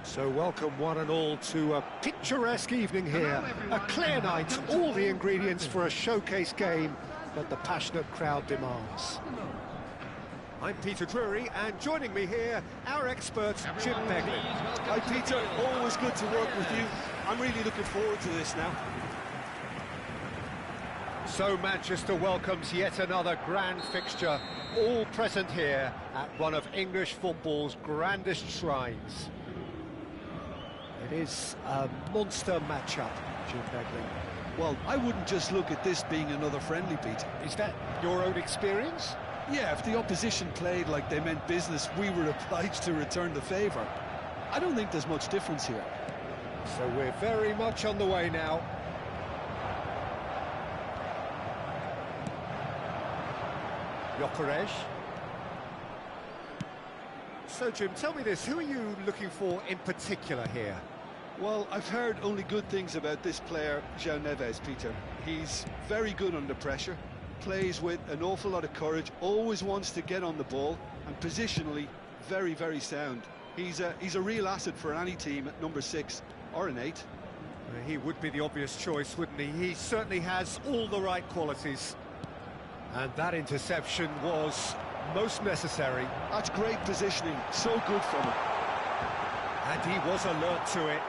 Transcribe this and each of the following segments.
So welcome one and all to a picturesque evening here, a clear night, all the ingredients for a showcase game that the passionate crowd demands. I'm Peter Drury, and joining me here, our expert, Jim Beglin. Hi Peter, always good to work with you. I'm really looking forward to this now. So Manchester welcomes yet another grand fixture, all present here at one of English football's grandest shrines. It is a monster matchup, Jim Beglin. Well, I wouldn't just look at this being another friendly, Peter. Is that your own experience? Yeah, if the opposition played like they meant business, we were obliged to return the favour. I don't think there's much difference here. So we're very much on the way now. Gyökeres. So Jim, tell me this, who are you looking for in particular here? Well, I've heard only good things about this player, João Neves, Peter. He's very good under pressure, plays with an awful lot of courage, always wants to get on the ball, and positionally, very, very sound. He's a real asset for any team at number 6 or an 8. He would be the obvious choice, wouldn't he? He certainly has all the right qualities. And that interception was most necessary. That's great positioning, so good from him. And he was alert to it.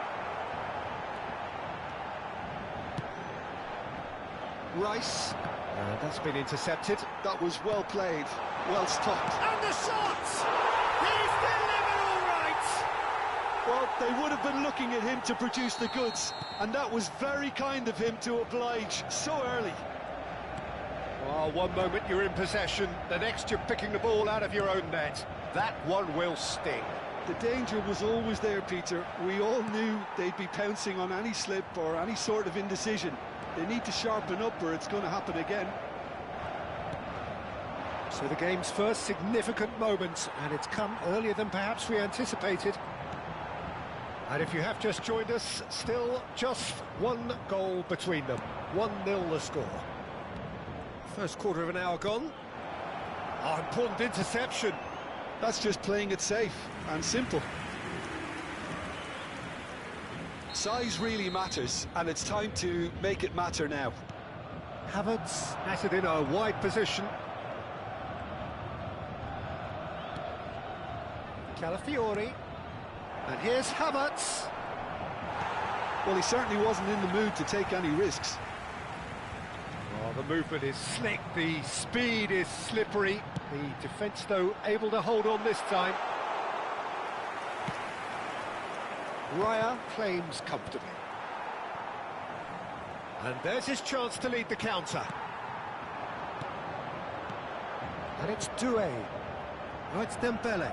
Rice, that's been intercepted. That was well played, well stopped. And the shot! He's delivered all right! Well, they would have been looking at him to produce the goods, and that was very kind of him to oblige so early. Well, one moment you're in possession, the next you're picking the ball out of your own net. That one will sting. The danger was always there, Peter. We all knew they'd be pouncing on any slip or any sort of indecision. They need to sharpen up or it's going to happen again. So the game's first significant moment, and it's come earlier than perhaps we anticipated. And if you have just joined us, still just one goal between them. 1-0 the score. First quarter of an hour gone. Oh, important interception. That's just playing it safe and simple. Size really matters, and it's time to make it matter now. Havertz at it in a wide position. Calafiori. And here's Havertz. Well, he certainly wasn't in the mood to take any risks. Oh, the movement is slick, the speed is slippery. The defence, though, able to hold on this time. Rayner claims comfortably. And there's his chance to lead the counter. And it's Doué. No, it's Dembele.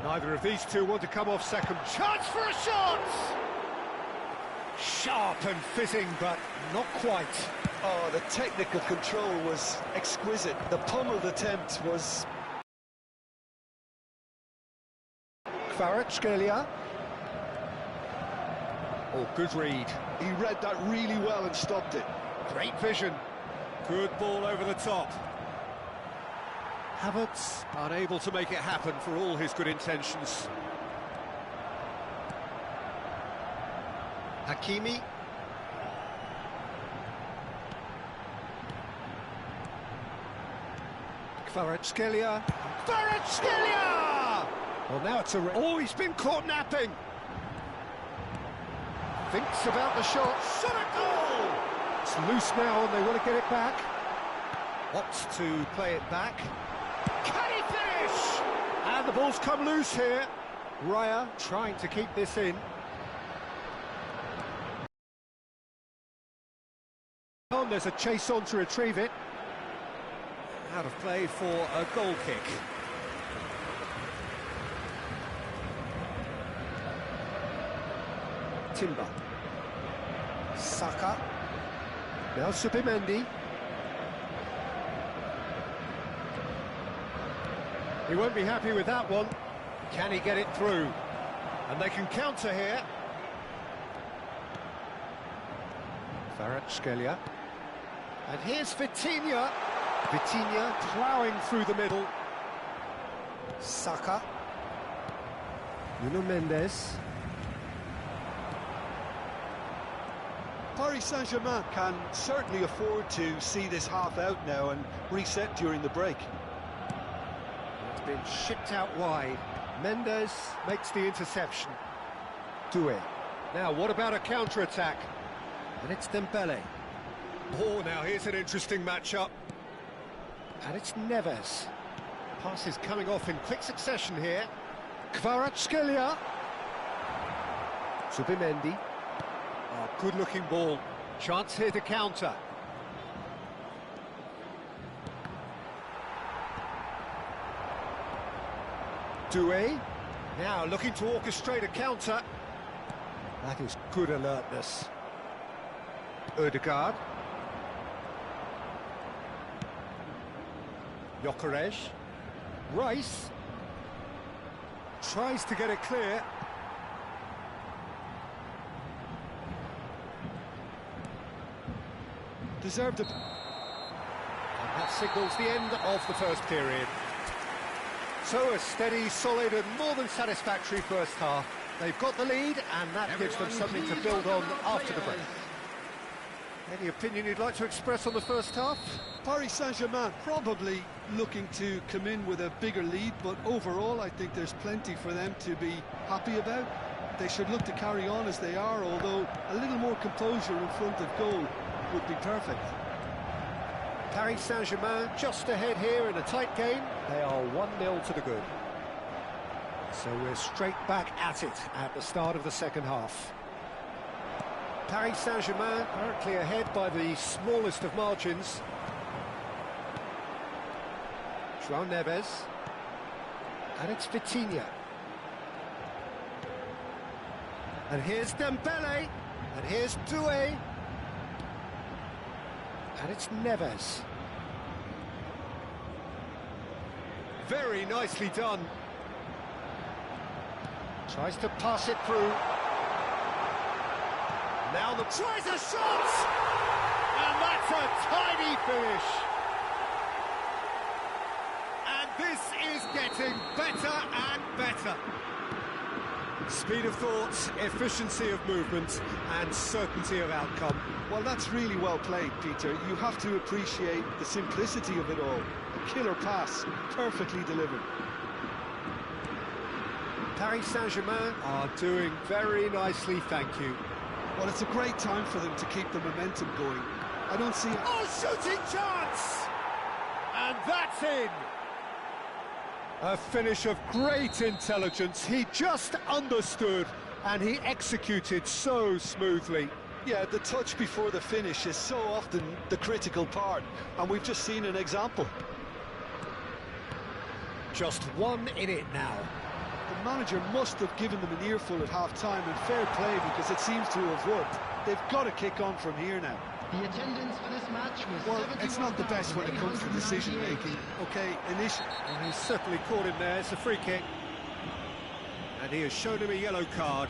Neither of these two want to come off second. Chance for a shot! Sharp and fitting, but not quite. Oh, the technical control was exquisite. The pummeled attempt was... Kvaratskhelia. Oh, good read. He read that really well and stopped it. Great vision. Good ball over the top. Havertz unable to make it happen for all his good intentions. Hakimi. Kvaratskhelia. Kvaratskhelia! Well, now it's a... Oh, he's been caught napping. Thinks about the shot. Shot a goal! It's loose now and they want to get it back. Opts to play it back. Can he finish? And the ball's come loose here. Raya trying to keep this in. there's a chase on to retrieve it. Out of play for a goal kick. Timber. Saka. Now Subimendi. He won't be happy with that one. Can he get it through? And they can counter here. Kvaratskhelia. And here's Vitinha. Vitinha ploughing through the middle. Saka. Nuno Mendes. Paris Saint-Germain can certainly afford to see this half out now and reset during the break. It's been shipped out wide. Mendes makes the interception. Doué. Now, what about a counter-attack? And it's Dembele. Oh, now here's an interesting matchup. And it's Neves. Passes coming off in quick succession here. Kvaratskhelia. Subimendi. Oh, good-looking ball. Chance here to counter. Doué. Now looking to orchestrate a counter. That is good alertness. Ødegaard. Gyökeres. Rice. Tries to get it clear. Deserved a... And that signals the end of the first period. So a steady, solid and more than satisfactory first half. They've got the lead and that gives them something to build on after the break. Any opinion you'd like to express on the first half? Paris Saint-Germain probably looking to come in with a bigger lead, but overall I think there's plenty for them to be happy about. They should look to carry on as they are, although a little more composure in front of goal would be perfect. Paris Saint-Germain just ahead here in a tight game. They are 1-0 to the good. So we're straight back at it at the start of the second half. Paris Saint-Germain currently ahead by the smallest of margins. João Neves. And it's Vitinha. And here's Dembele. And here's Doué. And it's Neves. Very nicely done. Tries to pass it through. Now the tries a shot! And that's a tiny finish. And this is getting better and better. Speed of thought, efficiency of movement, and certainty of outcome. Well, that's really well played, Peter. You have to appreciate the simplicity of it all. A killer pass, perfectly delivered. Paris Saint-Germain are doing very nicely, thank you. Well, it's a great time for them to keep the momentum going. I don't see... Oh, shooting chance! And that's in! A finish of great intelligence. He just understood and he executed so smoothly. Yeah, the touch before the finish is so often the critical part, and we've just seen an example. Just one in it now. The manager must have given them an earful at half-time, and fair play because it seems to have worked. They've got to kick on from here now. The attendance for this match was... Well, it's not the best when it comes to decision-making. OK, initially... Well, he's certainly caught him there. It's a free kick. And he has shown him a yellow card.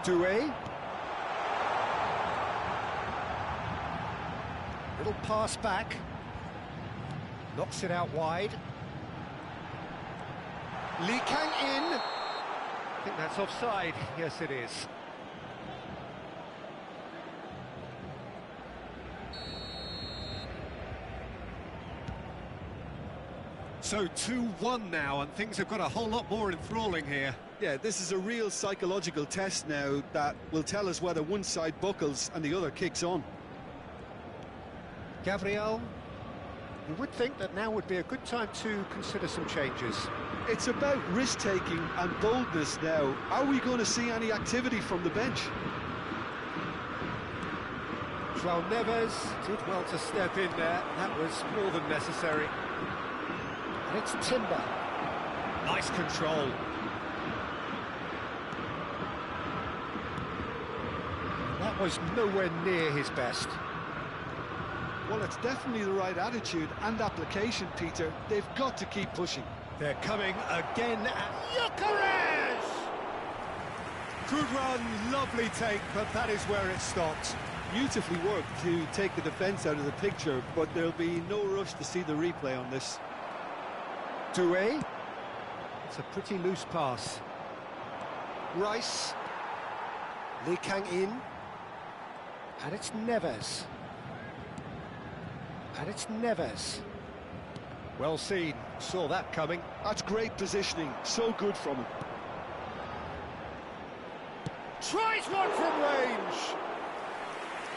Doué. Little pass back. Knocks it out wide. Lee Kang in. I think that's offside. Yes, it is. So 2-1 now, and things have got a whole lot more enthralling here. Yeah, this is a real psychological test now that will tell us whether one side buckles and the other kicks on. Gabriel. You would think that now would be a good time to consider some changes. It's about risk-taking and boldness now. Are we going to see any activity from the bench? João Neves did well to step in there. That was more than necessary. And it's Timber. Nice control. That was nowhere near his best. Well, it's definitely the right attitude and application, Peter. They've got to keep pushing. They're coming again, and Gyökeres! Good run, lovely take, but that is where it stopped. Beautifully worked to take the defence out of the picture, but there'll be no rush to see the replay on this. Doué. It's a pretty loose pass. Rice. Lee Kang-in. And it's Neves. And it's Neves. Well seen, saw that coming. That's great positioning, so good from him. Tries one from range!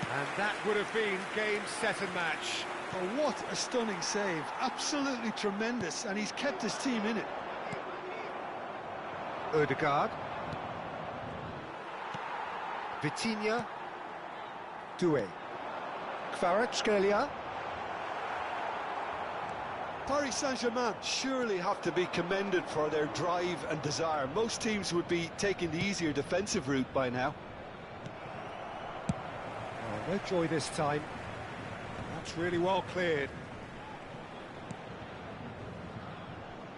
And that would have been game, set and match. Oh, what a stunning save, absolutely tremendous, and he's kept his team in it. Ødegaard. Vitinha. Doué. Kvaratskhelia. Paris Saint-Germain surely have to be commended for their drive and desire. Most teams would be taking the easier defensive route by now. Oh, no joy this time. That's really well cleared.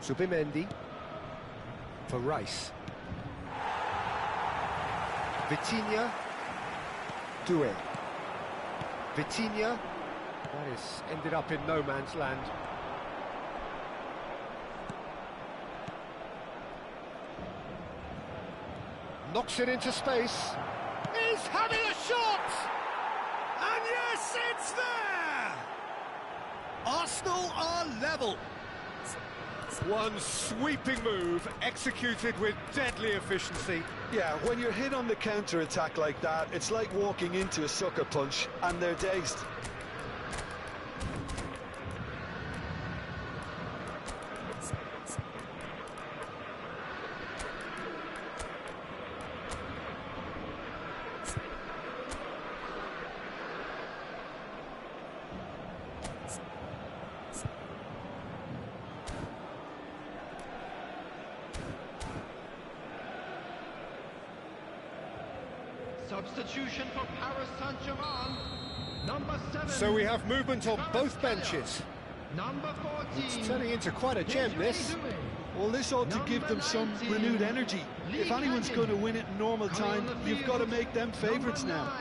Zubimendi for Rice. Vitinha. Doué. Vitinha. That is ended up in no man's land. Knocks it into space. He's having a shot! And yes, it's there! Arsenal are level. One sweeping move, executed with deadly efficiency. Yeah, when you're hit on the counter-attack like that, it's like walking into a sucker punch, and they're dazed. Substitution for Paris Saint-Germain. Number 7. So we have movement on both benches. Number 14. It's turning into quite a gem, this. Well, this ought to give them some renewed energy. If anyone's going to win it in normal time, you've got to make them favourites now.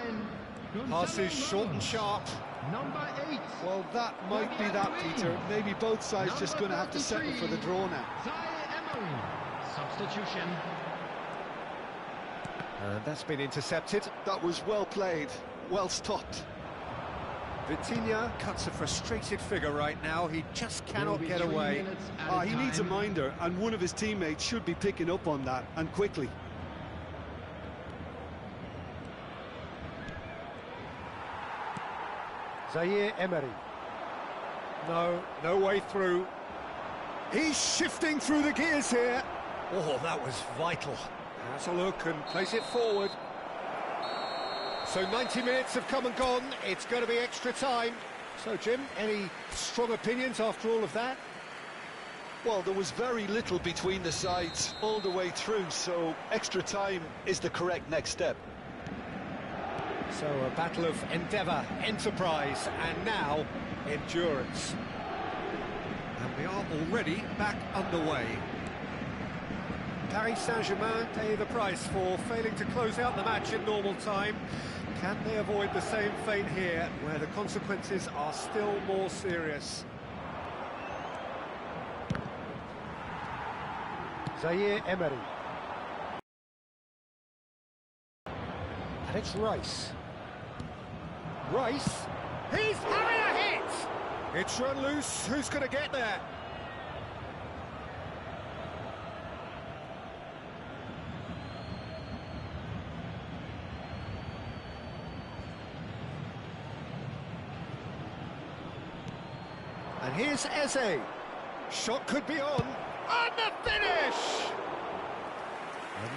Passes short and sharp. Number 8. Well, that might be that, Peter. Maybe both sides just going to have to settle for the draw now. Substitution. And that's been intercepted. That was well played, well stopped. Vitinha cuts a frustrated figure right now. He just cannot get away. He needs a minder, and one of his teammates should be picking up on that, and quickly. Zaire Emery. No way through. He's shifting through the gears here. Oh, that was vital. Has a look and plays it forward. So 90 minutes have come and gone. It's going to be extra time. So, Jim, any strong opinions after all of that? Well, there was very little between the sides all the way through, so extra time is the correct next step. So a battle of endeavour, enterprise, and now endurance. And we are already back underway. Paris Saint-Germain pay the price for failing to close out the match in normal time. Can they avoid the same fate here, where the consequences are still more serious? Zaire Emery. And it's Rice. Rice. He's having a hit! It's run loose. Who's going to get there? And And here's Eze. Shot could be on. And the finish!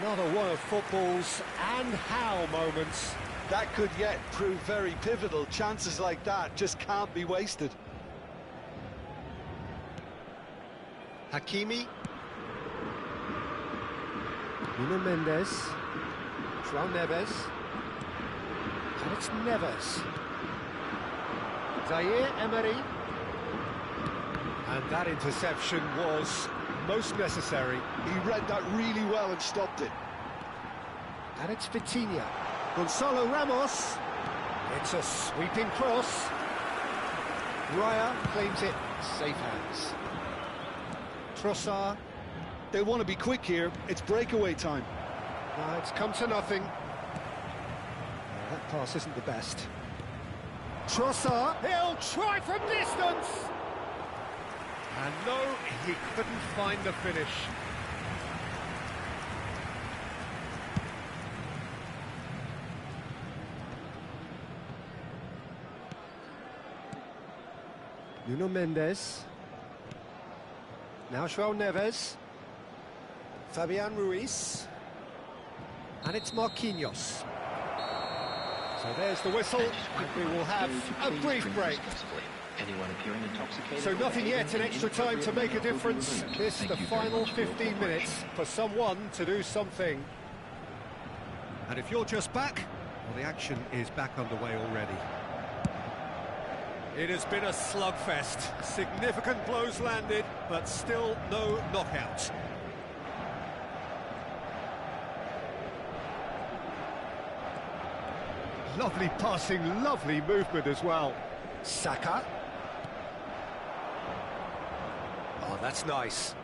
Another one of football's and how moments. That could yet prove very pivotal. Chances like that just can't be wasted. Hakimi. Nuno Mendes. João Neves. And it's Neves. Zaire Emery. And that interception was most necessary. He read that really well and stopped it. And it's Vitinha. Gonzalo Ramos. It's a sweeping cross. Raya claims it. Safe hands. Trossard. They want to be quick here. It's breakaway time. It's come to nothing. That pass isn't the best. Trossard. He'll try from distance. And no, he couldn't find the finish. Nuno Mendes. Now João Neves. Fabian Ruiz. And it's Marquinhos. So there's the whistle, and we will have a brief break. Anyone appearing intoxicated. So nothing yet in extra time to make a difference. This the final 15 minutes for someone to do something. And if you're just back, well, the action is back underway already. It has been a slugfest. Significant blows landed, but still no knockout. Lovely passing, lovely movement as well. Saka. Oh, that's nice.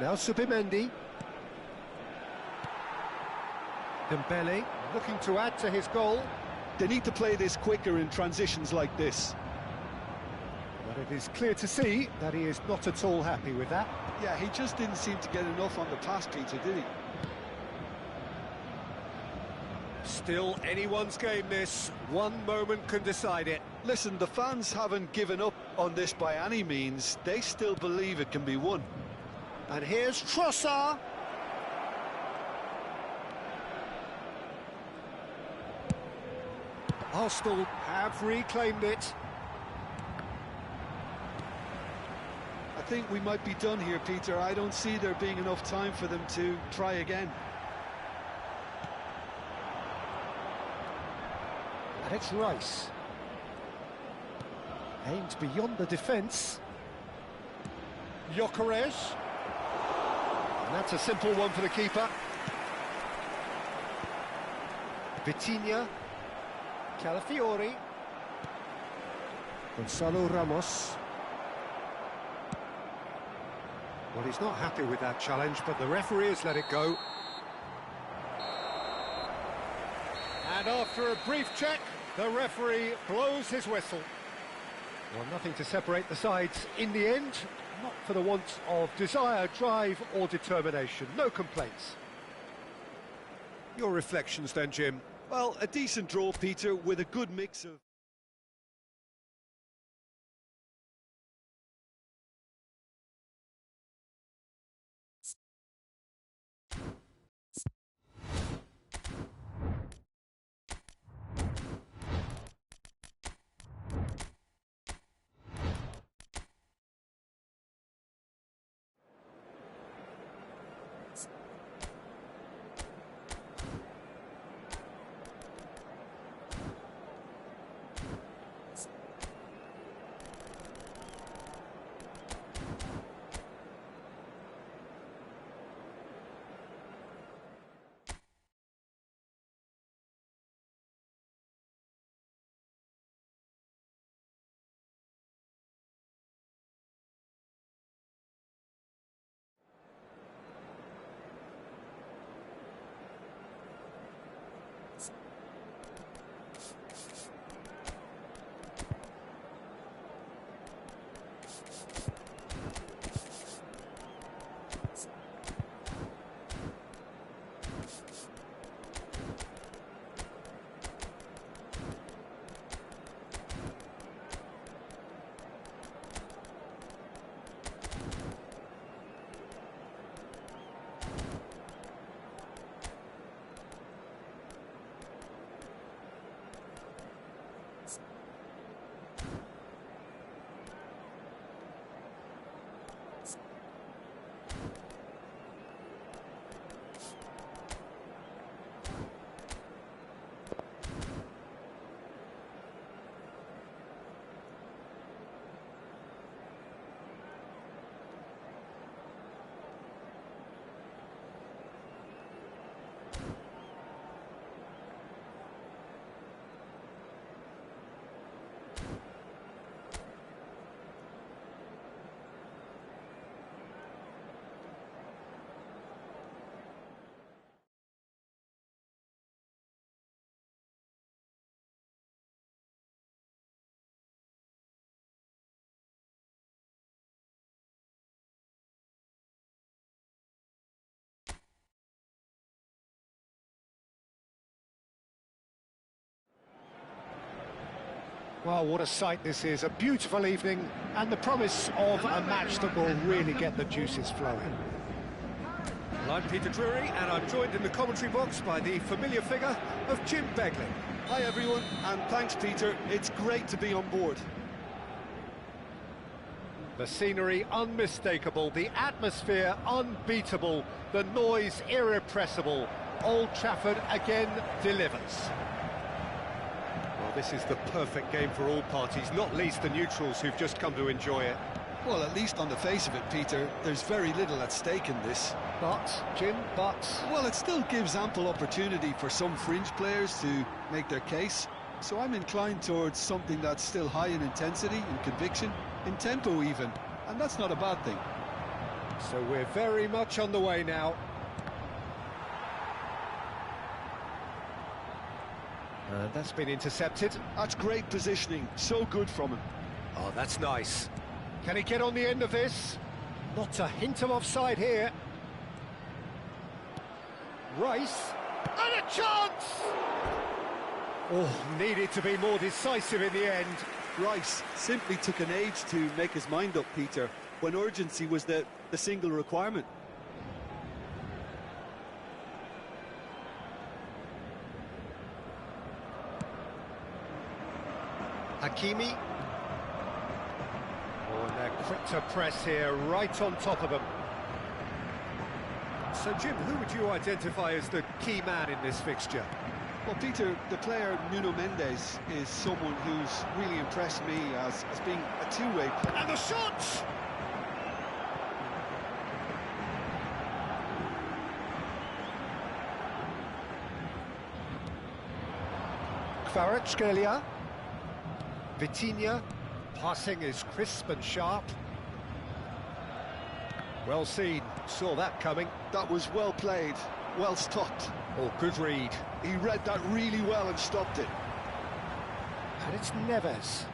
Now Subimendi. Dembele looking to add to his goal. They need to play this quicker in transitions like this. But it is clear to see that he is not at all happy with that. Yeah, he just didn't seem to get enough on the pass, Peter, did he? Still anyone's game this. One moment can decide it. Listen, the fans haven't given up on this by any means. They still believe it can be won. And here's Trossard. Arsenal have reclaimed it. I think we might be done here, Peter. I don't see there being enough time for them to try again. And it's Rice. Aimed beyond the defence. Gyökeres. And that's a simple one for the keeper. Vitinha. Calafiori. Gonzalo Ramos. Well, he's not happy with that challenge, but the referee has let it go. And after a brief check, the referee blows his whistle. Well, nothing to separate the sides in the end, not for the want of desire, drive or determination. No complaints. Your reflections then, Jim? Well, a decent draw, Peter, with a good mix of... Well, what a sight this is, a beautiful evening, and the promise of a match that will really get the juices flowing. Well, I'm Peter Drury, and I'm joined in the commentary box by the familiar figure of Jim Beglin. Hi everyone, and thanks Peter, it's great to be on board. The scenery unmistakable, the atmosphere unbeatable, the noise irrepressible. Old Trafford again delivers. Well, this is the perfect game for all parties, not least the neutrals who've just come to enjoy it. Well, at least on the face of it, Peter, there's very little at stake in this. But, Jim, Well, it still gives ample opportunity for some fringe players to make their case. So I'm inclined towards something that's still high in intensity, in conviction, in tempo even. And that's not a bad thing. So we're very much on the way now. And that's been intercepted. That's great positioning, so good from him. Oh, that's nice. Can he get on the end of this? Not a hint of offside here. Rice, and a chance! Oh, needed to be more decisive in the end. Rice simply took an age to make his mind up, Peter, when urgency was the single requirement. Hakimi. Oh, and they're quick to press here, right on top of them. So, Jim, who would you identify as the key man in this fixture? Well, Peter, the player Nuno Mendes is someone who's really impressed me as being a two-way player. And the shot! Kvaratskhelia. Vitinha. Passing is crisp and sharp. Well seen, saw that coming. That was well played, well stopped. Oh, good read. He read that really well and stopped it. And it's Neves.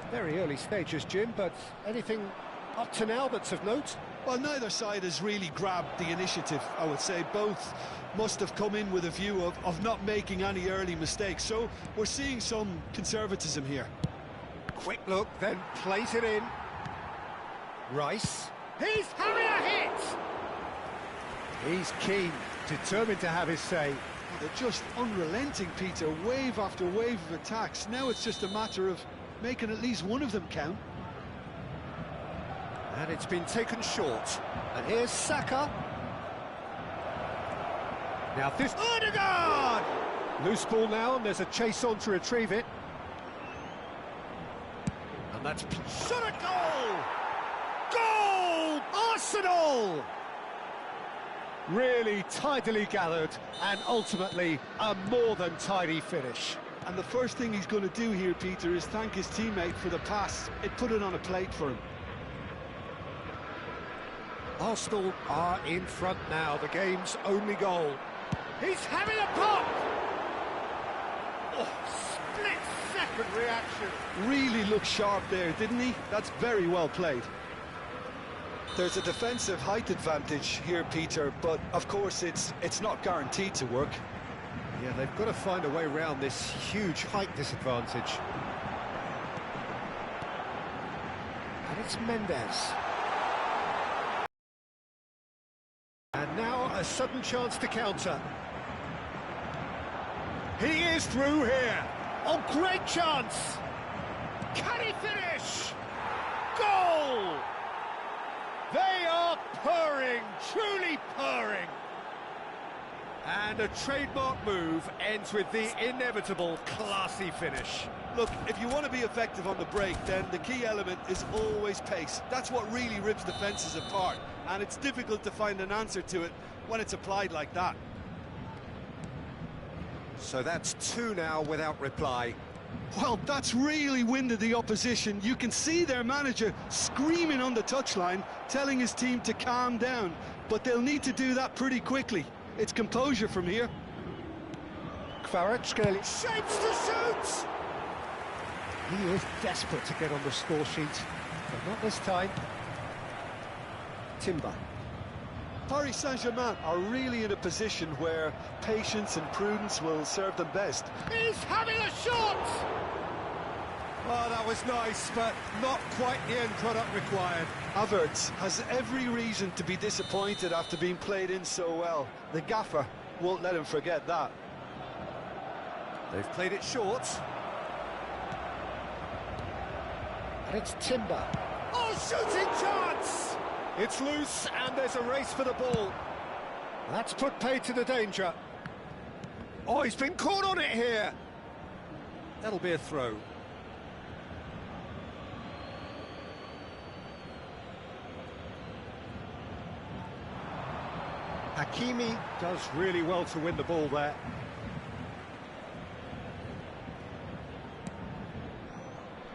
Very early stages, Jim, but anything up to now that's of note? Well, neither side has really grabbed the initiative, I would say. Both must have come in with a view of not making any early mistakes. So we're seeing some conservatism here. Quick look, then plays it in. Rice. He's having a hit! He's keen, determined to have his say. They're just unrelenting, Peter, wave after wave of attacks. Now it's just a matter of making at least one of them count. And it's been taken short. And here's Saka. Now this... Odegaard! Loose ball now, and there's a chase on to retrieve it. And that's... Shot a goal! Goal! Arsenal! Really tidily gathered, and ultimately a more than tidy finish. And the first thing he's going to do here, Peter, is thank his teammate for the pass. It put it on a plate for him. Arsenal are in front now, the game's only goal. He's having a pop! Oh, split-second reaction. Really looked sharp there, didn't he? That's very well played. There's a defensive height advantage here, Peter, but of course it's not guaranteed to work. Yeah, they've got to find a way around this huge height disadvantage. And it's Mendes. And now a sudden chance to counter. He is through here. Oh, great chance! Can he finish? Goal! They are purring, truly purring. And a trademark move ends with the inevitable classy finish. Look, if you want to be effective on the break, then the key element is always pace. That's what really rips defences apart, and it's difficult to find an answer to it when it's applied like that. So that's two now without reply. Well, that's really winded the opposition. You can see their manager screaming on the touchline, telling his team to calm down, but they'll need to do that pretty quickly. It's composure from here. Kvaratskhelia shapes to shoot! He is desperate to get on the score sheet, but not this time. Timber. Paris Saint-Germain are really in a position where patience and prudence will serve them best. He's having a shot! Oh, that was nice, but not quite the end product required. Havertz has every reason to be disappointed after being played in so well. The gaffer won't let him forget that. They've played it short. And it's Timber. Oh, shooting chance! It's loose, and there's a race for the ball. That's put paid to the danger. Oh, he's been caught on it here. That'll be a throw. Hakimi does really well to win the ball there.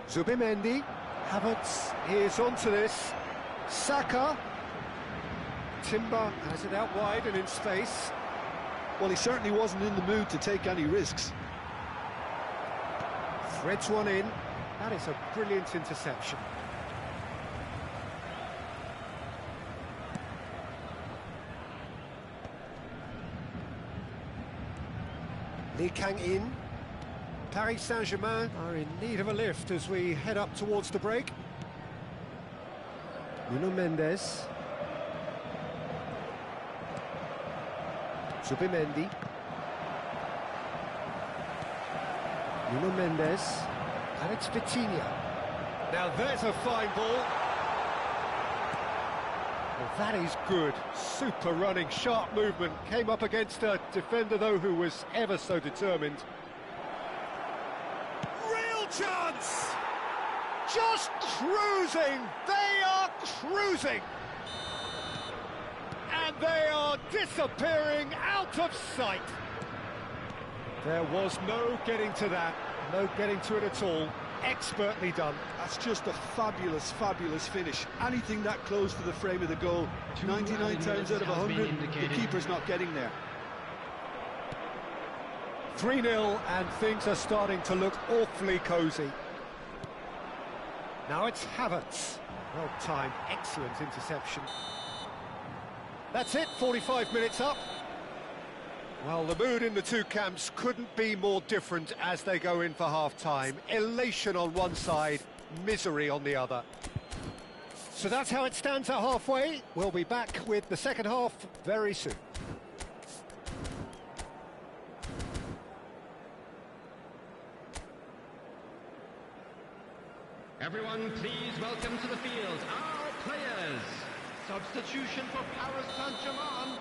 Zubimendi. Havertz is onto this. Saka. Timber has it out wide and in space. Well, he certainly wasn't in the mood to take any risks. Threads one in. That is a brilliant interception. Lee Kang-in. Paris Saint-Germain are in need of a lift as we head up towards the break. Nuno Mendes. Zubimendi. Nuno Mendes. And it's Vitinha. Now there's a fine ball. Well, that is good. Super running, sharp movement. Came up against a defender, though, who was ever so determined. Real chance! Just cruising! They are cruising! And they are disappearing out of sight. There was no getting to that. No getting to it at all. Expertly done. That's just a fabulous, fabulous finish. Anything that close to the frame of the goal, 99 times out of 100, the keeper's not getting there. 3-0, and things are starting to look awfully cosy. Now it's Havertz. Well timed, excellent interception. That's it, 45 minutes up. Well, the mood in the two camps couldn't be more different as they go in for half-time. Elation on one side, misery on the other. So that's how it stands at halfway. We'll be back with the second half very soon. Everyone, please welcome to the field our players. Substitution for Paris Saint-Germain,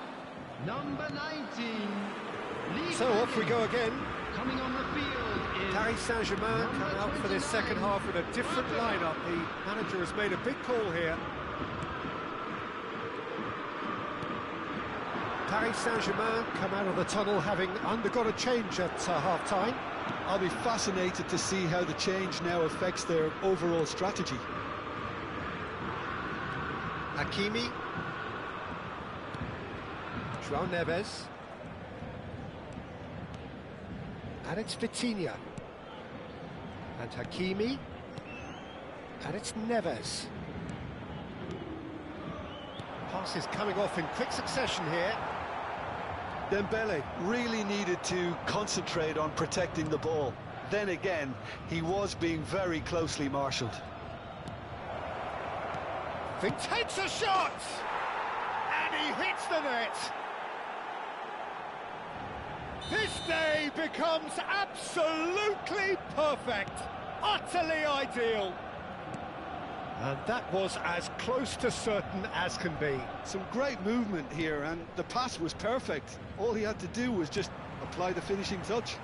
number 19. So off we go again. Coming on the field is Paris Saint-Germain come out for this second half with a different lineup. The manager has made a big call here. Paris Saint-Germain come out of the tunnel having undergone a change at half-time. I'll be fascinated to see how the change now affects their overall strategy. Hakimi. João Neves. And it's Vitinha. And Hakimi. And it's Neves. Passes coming off in quick succession here. Dembele really needed to concentrate on protecting the ball. Then again, he was being very closely marshalled. He takes a shot! And he hits the net! This day becomes absolutely perfect, utterly ideal. And that was as close to certain as can be. Some great movement here, and the pass was perfect. All he had to do was just apply the finishing touch.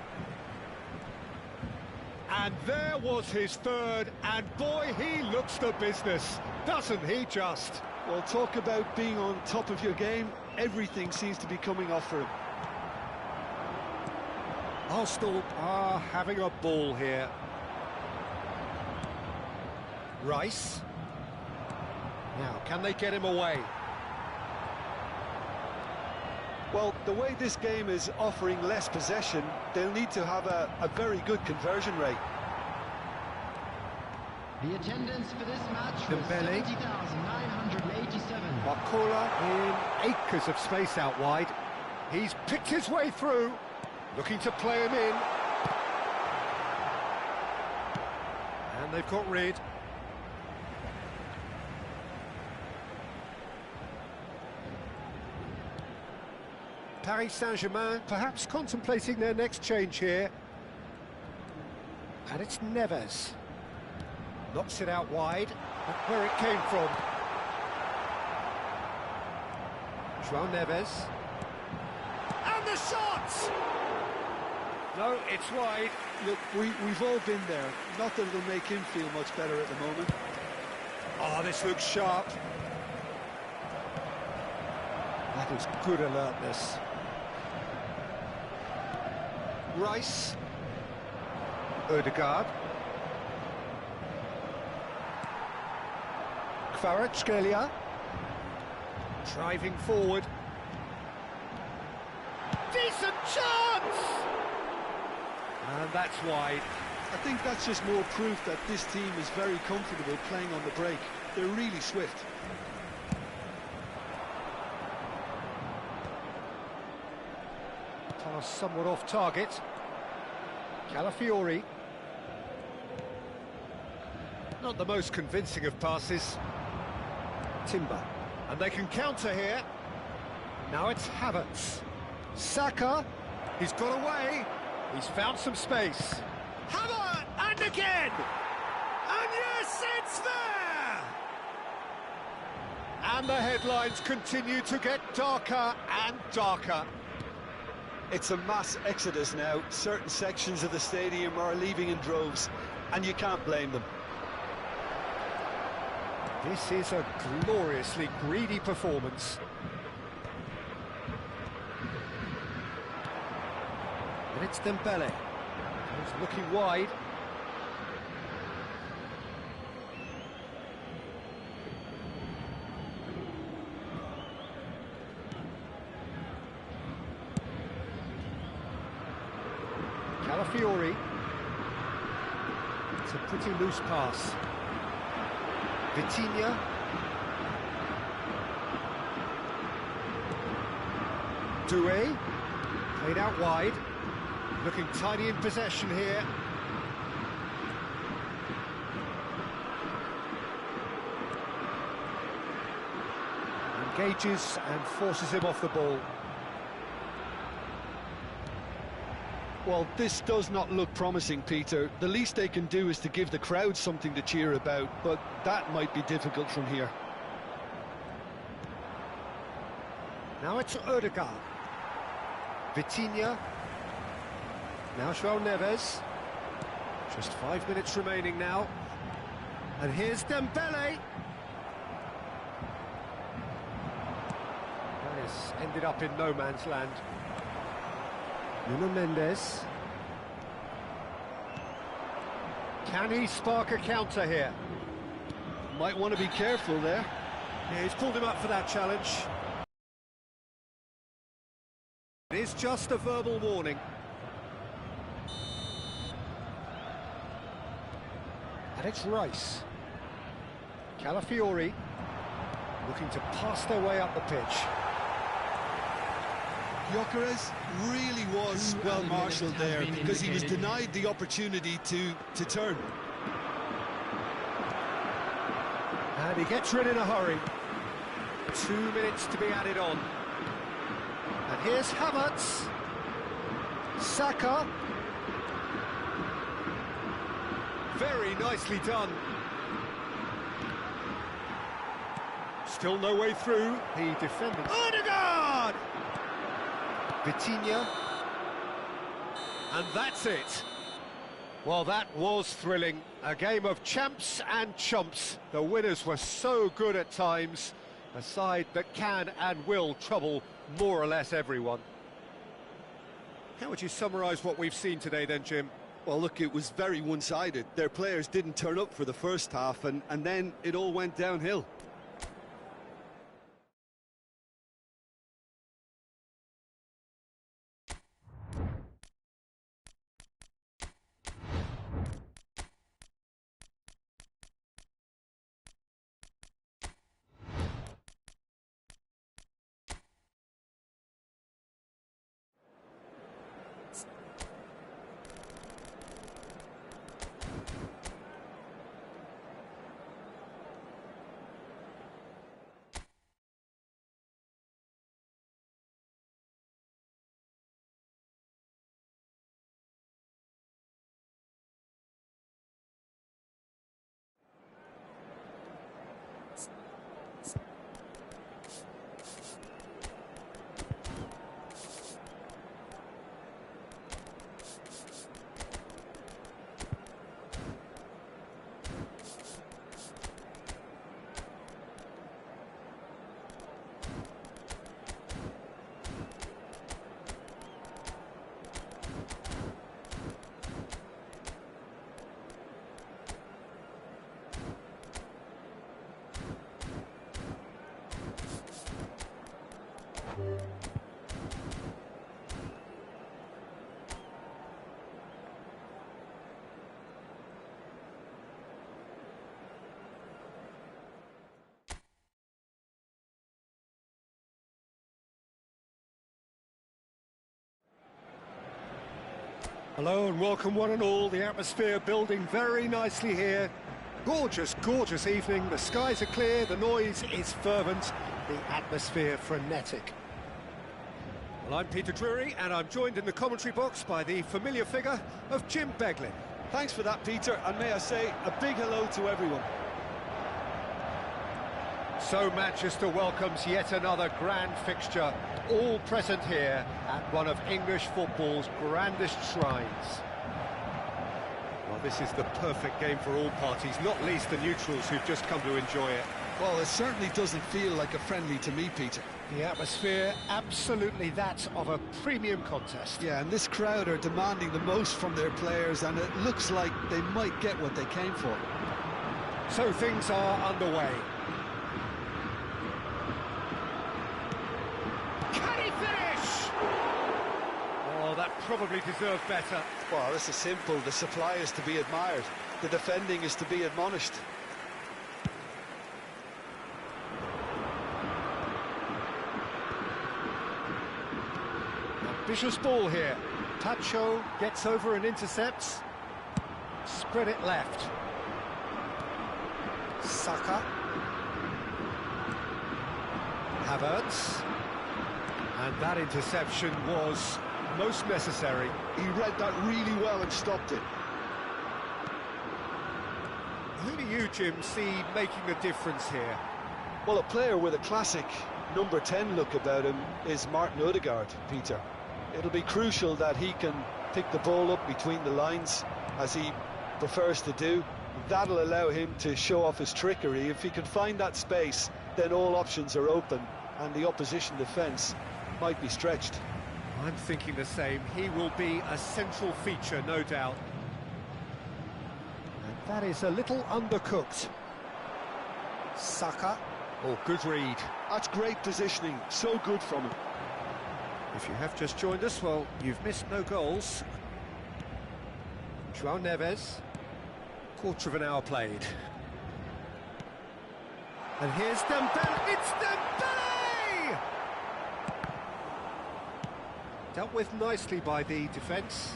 And there was his third, and boy, he looks the business, doesn't he just? Well, talk about being on top of your game. Everything seems to be coming off for him. Arsenal are having a ball here. Rice. Now, can they get him away? Well, the way this game is offering less possession, they'll need to have a very good conversion rate. the attendance for this match was Dembele. 70,987. Barcola in acres of space out wide. He's picked his way through, looking to play him in. And they've got rid. Paris Saint-Germain perhaps contemplating their next change here. And it's Neves. Knocks it out wide, but where it came from. João Neves. And the shot! No, it's wide. Look, we've all been there. Not that it'll make him feel much better at the moment. Oh, this looks sharp. That is good alertness. Rice. Ødegaard. Kvaratskhelia. Driving forward. Decent chance! And that's wide. I think that's just more proof that this team is very comfortable playing on the break. They're really swift. Pass somewhat off target. Calafiori. Not the most convincing of passes. Timber. And they can counter here. Now it's Havertz. Saka. He's got away. He's found some space. Havertz! And again! And yes, it's there! And the headlines continue to get darker and darker. It's a mass exodus now. Certain sections of the stadium are leaving in droves, and you can't blame them. This is a gloriously greedy performance. And it's Dembele. He's looking wide. Calafiori. It's a pretty loose pass. Vitinha. Doué. Played out wide. Looking tidy in possession here. Engages and forces him off the ball. Well, this does not look promising, Peter. The least they can do is to give the crowd something to cheer about, but that might be difficult from here. Now it's Ødegaard. Vitinha. Now João Neves. Just 5 minutes remaining now. And here's Dembele. That has ended up in no man's land. Nuno Mendes. Can he spark a counter here? Might want to be careful there. Yeah, he's pulled him up for that challenge. It is just a verbal warning. And it's Rice. Calafiori looking to pass their way up the pitch. Gyökeres really was well marshalled there because he was denied the opportunity to turn. And he gets rid in a hurry. 2 minutes to be added on. And here's Havertz. Saka. Very nicely done. Still no way through. The defender. Ødegaard! Vitinha. And that's it. Well, that was thrilling. A game of champs and chumps. The winners were so good at times. A side that can and will trouble more or less everyone. How would you summarise what we've seen today then, Jim? Well, look, it was very one-sided. Their players didn't turn up for the first half, and then it all went downhill. Hello and welcome one and all. The atmosphere building very nicely here. Gorgeous, gorgeous evening. The skies are clear, the noise is fervent, the atmosphere frenetic. Well, I'm Peter Drury and I'm joined in the commentary box by the familiar figure of Jim Beglin. Thanks for that, Peter, and may I say a big hello to everyone. So Manchester welcomes yet another grand fixture, all present here at one of English football's grandest shrines. Well, this is the perfect game for all parties, not least the neutrals who've just come to enjoy it. Well, it certainly doesn't feel like a friendly to me, Peter. The atmosphere, absolutely that of a premium contest. Yeah, and this crowd are demanding the most from their players, and it looks like they might get what they came for. So things are underway. Can he finish? Oh, that probably deserved better. Well, this is simple. The supply is to be admired. The defending is to be admonished. Ambitious ball here. Tacho gets over and intercepts. Spread it left. Saka. Havertz. And that interception was most necessary. He read that really well and stopped it. Who do you, Jim, see making a difference here? Well, a player with a classic number 10 look about him is Martin Odegaard, Peter. It'll be crucial that he can pick the ball up between the lines, as he prefers to do. That'll allow him to show off his trickery. If he can find that space, then all options are open, and the opposition defence might be stretched. I'm thinking the same. He will be a central feature, no doubt. And that is a little undercooked. Saka. Oh, good read. That's great positioning. So good from him. If you have just joined us, well, you've missed no goals. João Neves. Quarter of an hour played. And here's Dembele. It's Dembele! Dealt with nicely by the defence.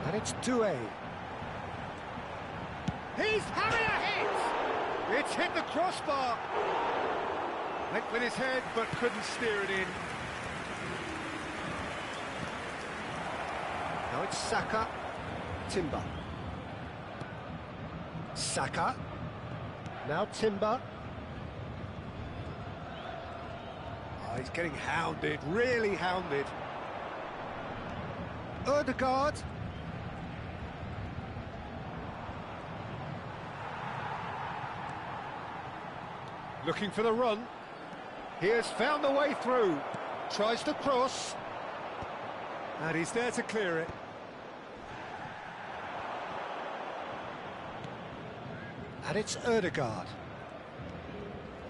And it's Doué. He's having a hit! It's hit the crossbar. Went with his head, but couldn't steer it in. Now it's Saka. Timber. Saka. Now Timber. Oh, he's getting hounded, really hounded. Odegaard. Looking for the run. He has found the way through. Tries to cross. And he's there to clear it. And it's Odegaard.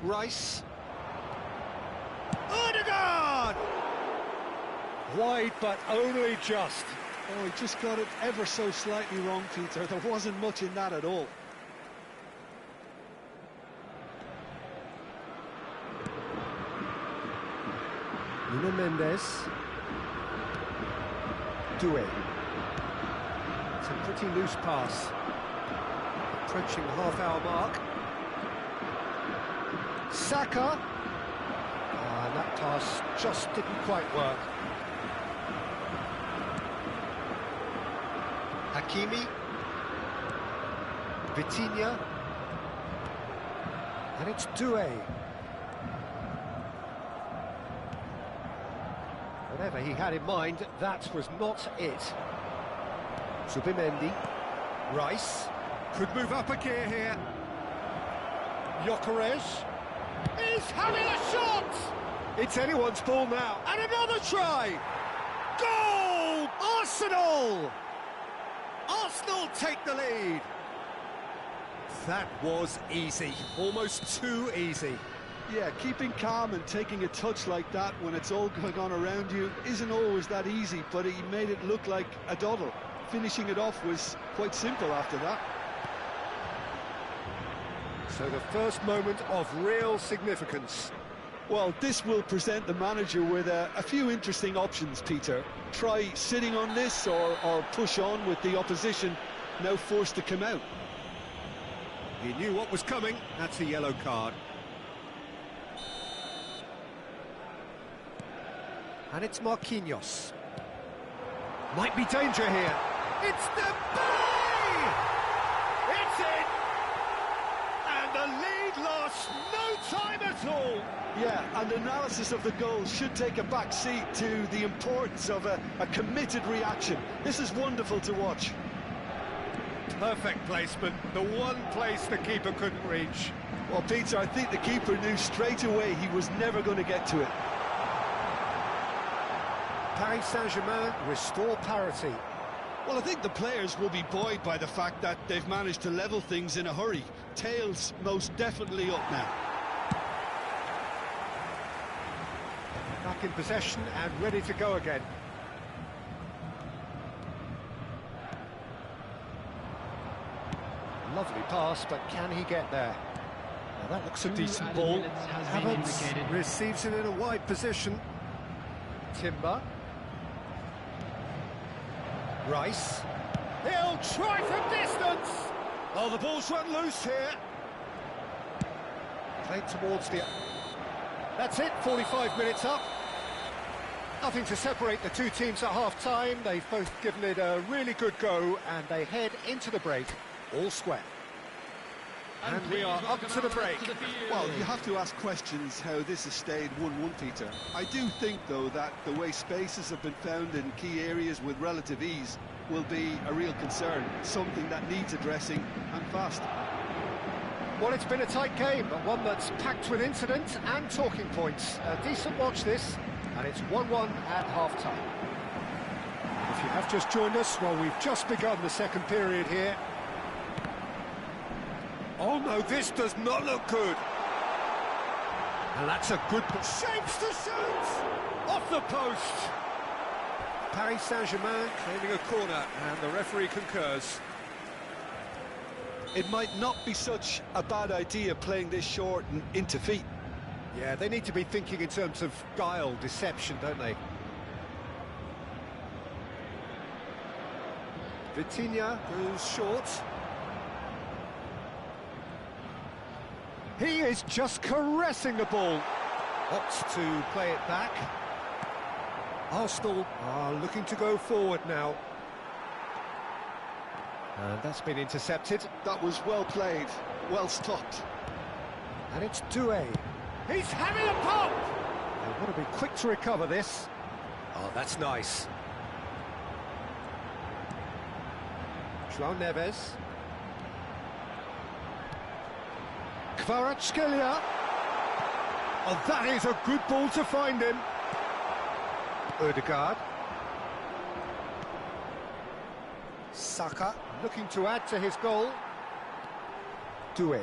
Rice. Odegaard! Wide, but only just. Oh, he just got it ever so slightly wrong, Peter. There wasn't much in that at all. Nuno Mendes. Doué. It's a pretty loose pass. Approaching the half-hour mark. Saka. And that pass just didn't quite work. Hakimi. Vitinha. And it's Doué. Whatever he had in mind, that was not it. Zubimendi. Rice. Could move up a gear here. Gyökeres. He's having a shot! It's anyone's ball now. And another try! Goal! Arsenal! Arsenal take the lead. That was easy. Almost too easy. Yeah, keeping calm and taking a touch like that when it's all going on around you isn't always that easy, but he made it look like a doddle. Finishing it off was quite simple after that. So the first moment of real significance. Well, this will present the manager with a few interesting options, Peter. Try sitting on this or push on with the opposition now forced to come out. He knew what was coming. That's a yellow card. And it's Marquinhos. Might be danger here. It's Dembele! It's in! And the lead lost no time at all. Yeah, and analysis of the goal should take a back seat to the importance of a committed reaction. This is wonderful to watch. Perfect placement, the one place the keeper couldn't reach. Well, Peter, I think the keeper knew straight away he was never going to get to it. Paris Saint-Germain restore parity. Well, I think the players will be buoyed by the fact that they've managed to level things in a hurry. Tails most definitely up now. Back in possession and ready to go again. Lovely pass, but can he get there? Now that looks a decent ball. Havertz receives it in a wide position. Timber. Rice. He'll try from distance! Oh, the ball's run loose here. Played towards the... That's it, 45 minutes up. Nothing to separate the two teams at half-time. They've both given it a really good go, and they head into the break all square. And we are up to the break. Well, you have to ask questions how this has stayed 1-1, Peter. I do think, though, that the way spaces have been found in key areas with relative ease will be a real concern, something that needs addressing, and fast. Well, it's been a tight game, but one that's packed with incident and talking points. A decent watch this, and it's 1-1 at half-time. If you have just joined us, well, we've just begun the second period here. Oh no, this does not look good. And that's a good... Shapes to shoot! Off the post! Paris Saint-Germain claiming a corner, and the referee concurs. It might not be such a bad idea playing this short and into feet. Yeah, they need to be thinking in terms of guile, deception, don't they? Vitinha goes short. He is just caressing the ball. Opts to play it back. Arsenal are looking to go forward now. And that's been intercepted. That was well played, well stopped. And it's Doué. He's having a pop! They want to be quick to recover this. Oh, that's nice. João Neves. Kvaratskhelia. Oh, that is a good ball to find him. Ødegaard. Saka looking to add to his goal. Doué.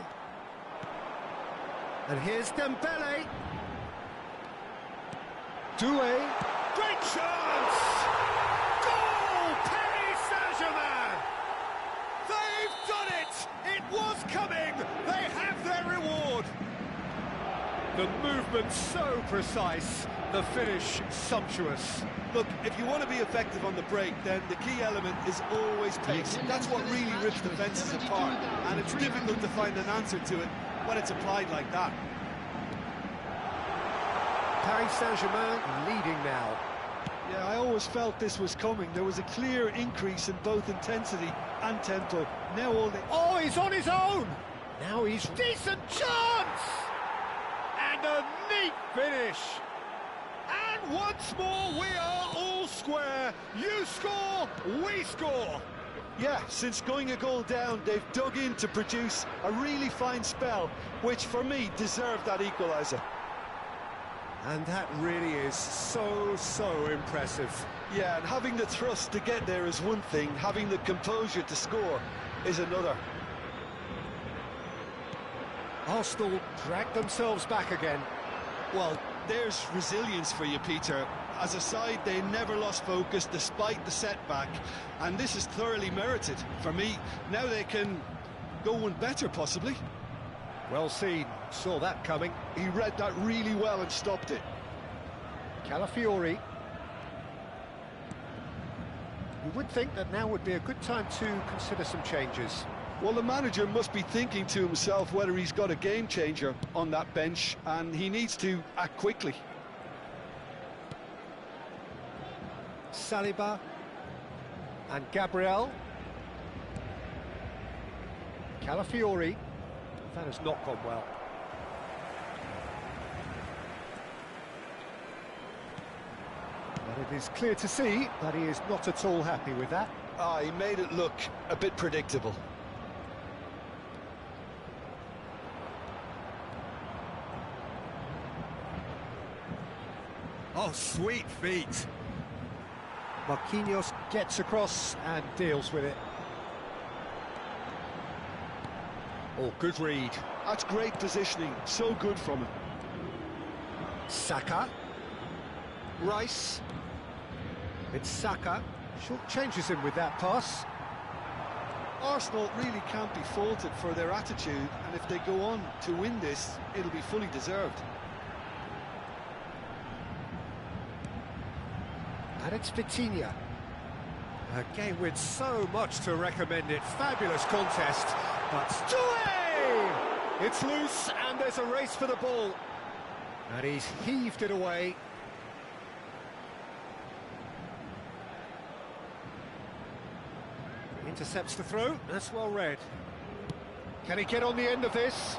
And here's Dembele. Doué. Great chance! Goal! Paris Saint-Germain! They've done it! It was coming! They have their reward! The movement so precise, the finish sumptuous. Look, if you want to be effective on the break, then the key element is always pace. That's what really rips defences apart, and it's difficult to find an answer to it when it's applied like that. Paris Saint-Germain leading now. Yeah, I always felt this was coming. There was a clear increase in both intensity and tempo. Now all the... Oh, he's on his own! Now he's... Decent chance! And a neat finish! And once more, we are all square. You score, we score. Yeah, since going a goal down, they've dug in to produce a really fine spell, which for me deserved that equaliser. And that really is so impressive. Yeah, and having the thrust to get there is one thing, having the composure to score is another. Arsenal drag themselves back again. Well, there's resilience for you, Peter. As a side, they never lost focus despite the setback, and this is thoroughly merited. For me, now they can go one better, possibly. Well seen, saw that coming. He read that really well and stopped it. Calafiori. You would think that now would be a good time to consider some changes. Well, the manager must be thinking to himself whether he's got a game changer on that bench, and he needs to act quickly. Saliba and Gabriel. Calafiori. That has not gone well. But it is clear to see that he is not at all happy with that. He made it look a bit predictable. Oh, sweet feet. Marquinhos gets across and deals with it. Oh, good read. That's great positioning, so good from him. Saka. Rice. It's Saka. Short changes him with that pass. Arsenal really can't be faulted for their attitude, and if they go on to win this, it'll be fully deserved. And it's Vitinha. A game with so much to recommend it. Fabulous contest, but Stue! It's loose and there's a race for the ball. And he's heaved it away. Intercepts the throw, that's well read. Can he get on the end of this?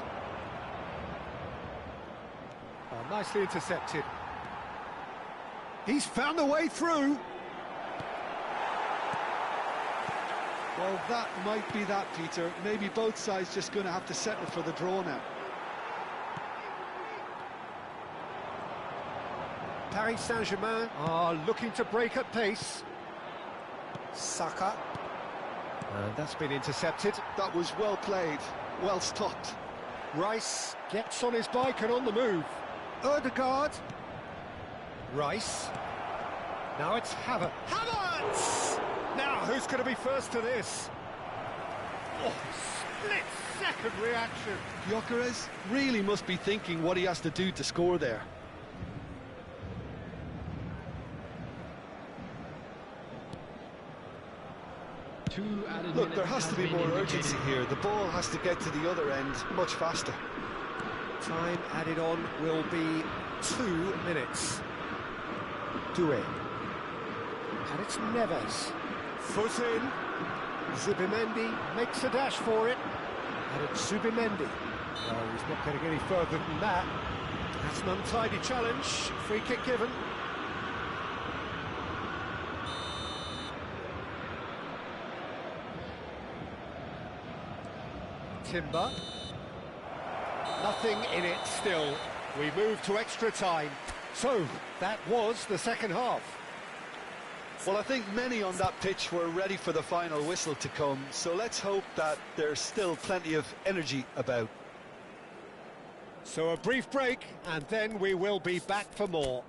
Oh, nicely intercepted. He's found a way through. Well, that might be that, Peter. Maybe both sides just going to have to settle for the draw now. Paris Saint-Germain are looking to break at pace. Saka. And that's been intercepted. That was well played, well stopped. Rice gets on his bike and on the move. Ødegaard. Rice. Now it's Havertz! Now, who's going to be first to this? Oh, split-second reaction. Gyökeres really must be thinking what he has to do to score there. Look, there has to be more urgency here. The ball has to get to the other end much faster. Time added on will be 2 minutes. Doué. And it's Neves. Foot in. Zubimendi makes a dash for it. And it's Zubimendi. No, he's not getting any further than that. That's an untidy challenge. Free kick given. Timber. Nothing in it still. We move to extra time. So, that was the second half. Well, I think many on that pitch were ready for the final whistle to come, so let's hope that there's still plenty of energy about. So a brief break, and then we will be back for more.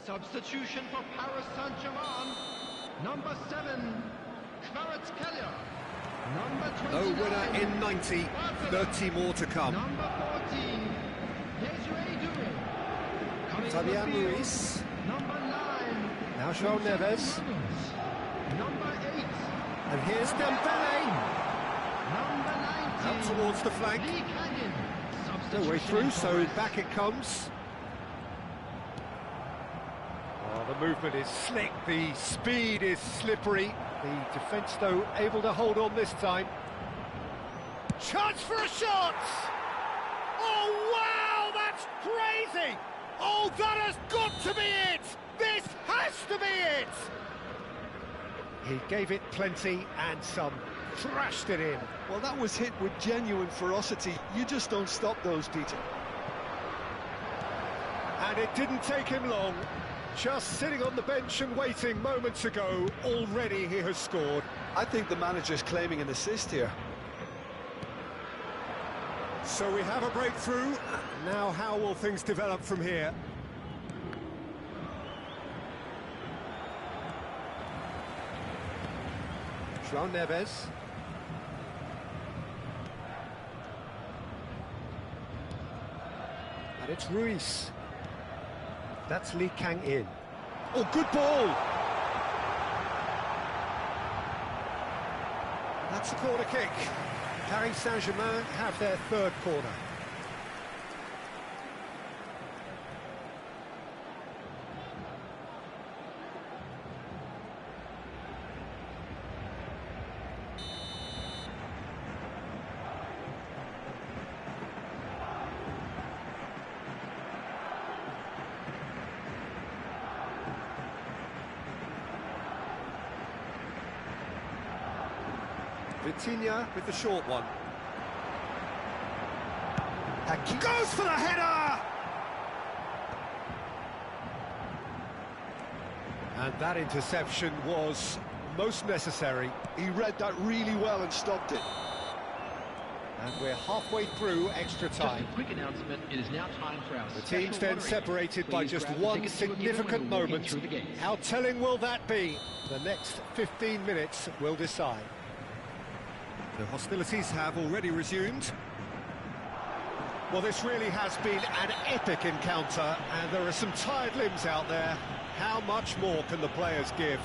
Substitution for Paris Saint-Germain. Number 7, Kvaratskhelia. Number 29. No winner in 90, 30 more to come. Number 14, Desiree Doué. Coming Fabian on the field, Ruiz. Number 9. Now João Neves. Number 8. And here's Dembele. Number 19. Out towards the flank. Lee Canyon. No way Substitution through, in so progress. back it comes. Oh, the movement is slick, the speed is slippery. The defence, though, able to hold on this time. Chance for a shot! Oh, wow, that's crazy! Oh, that has got to be it! This has to be it! He gave it plenty and some. thrashed it in. Well, that was hit with genuine ferocity. You just don't stop those, Peter. And it didn't take him long. Just sitting on the bench and waiting moments ago, already he has scored. I think the manager's claiming an assist here. So we have a breakthrough. Now how will things develop from here? João Neves. And it's Ruiz. That's Lee Kang-in. Oh, good ball! That's a corner kick. Paris Saint-Germain have their third corner. Vitinha with the short one. He goes for the header! And that interception was most necessary. He read that really well and stopped it. And we're halfway through extra time. Just a quick announcement, it is now time for our The team's then separated by just one significant moment. How telling will that be? The next 15 minutes will decide. The hostilities have already resumed. Well, this really has been an epic encounter, and there are some tired limbs out there. How much more can the players give?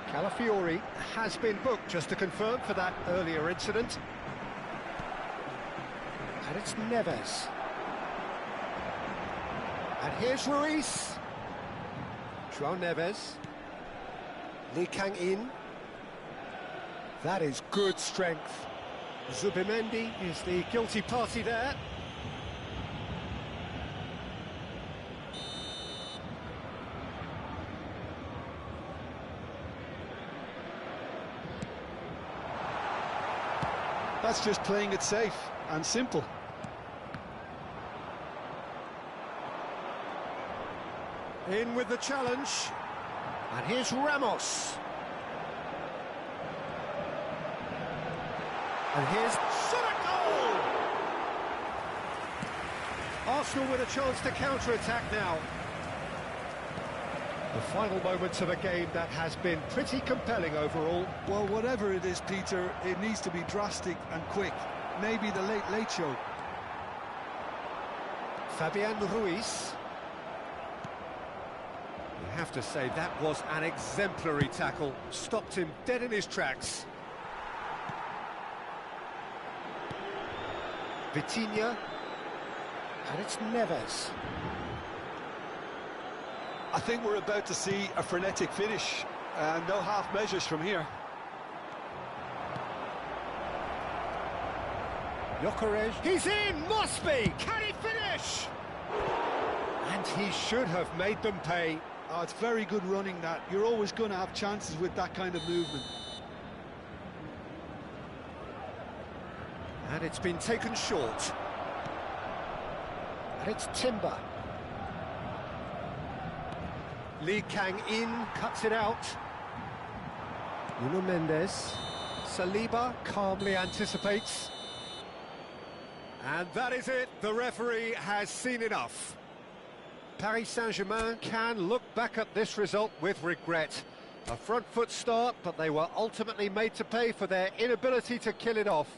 Calafiori has been booked, just to confirm, for that earlier incident. And it's Neves. And here's Ruiz. João Neves. Lee Kang-in. That is good strength. Zubimendi is the guilty party there. That's just playing it safe and simple. In with the challenge. And here's Ramos. And here's Santo! Arsenal with a chance to counter-attack now. The final moments of a game that has been pretty compelling overall. Well, whatever it is, Peter, it needs to be drastic and quick. Maybe the late show. Fabian Ruiz. You have to say that was an exemplary tackle. Stopped him dead in his tracks. Vitinha. And it's Neves. I think we're about to see a frenetic finish. No half measures from here. Gyökeres. He's in! Must be! Can he finish? And he should have made them pay. Oh, it's very good running, that. You're always going to have chances with that kind of movement. And it's been taken short. And it's Timber. Lee Kang-in cuts it out. Nuno Mendes. Saliba calmly anticipates. And that is it. The referee has seen enough. Paris Saint-Germain can look back at this result with regret. A front foot start, but they were ultimately made to pay for their inability to kill it off.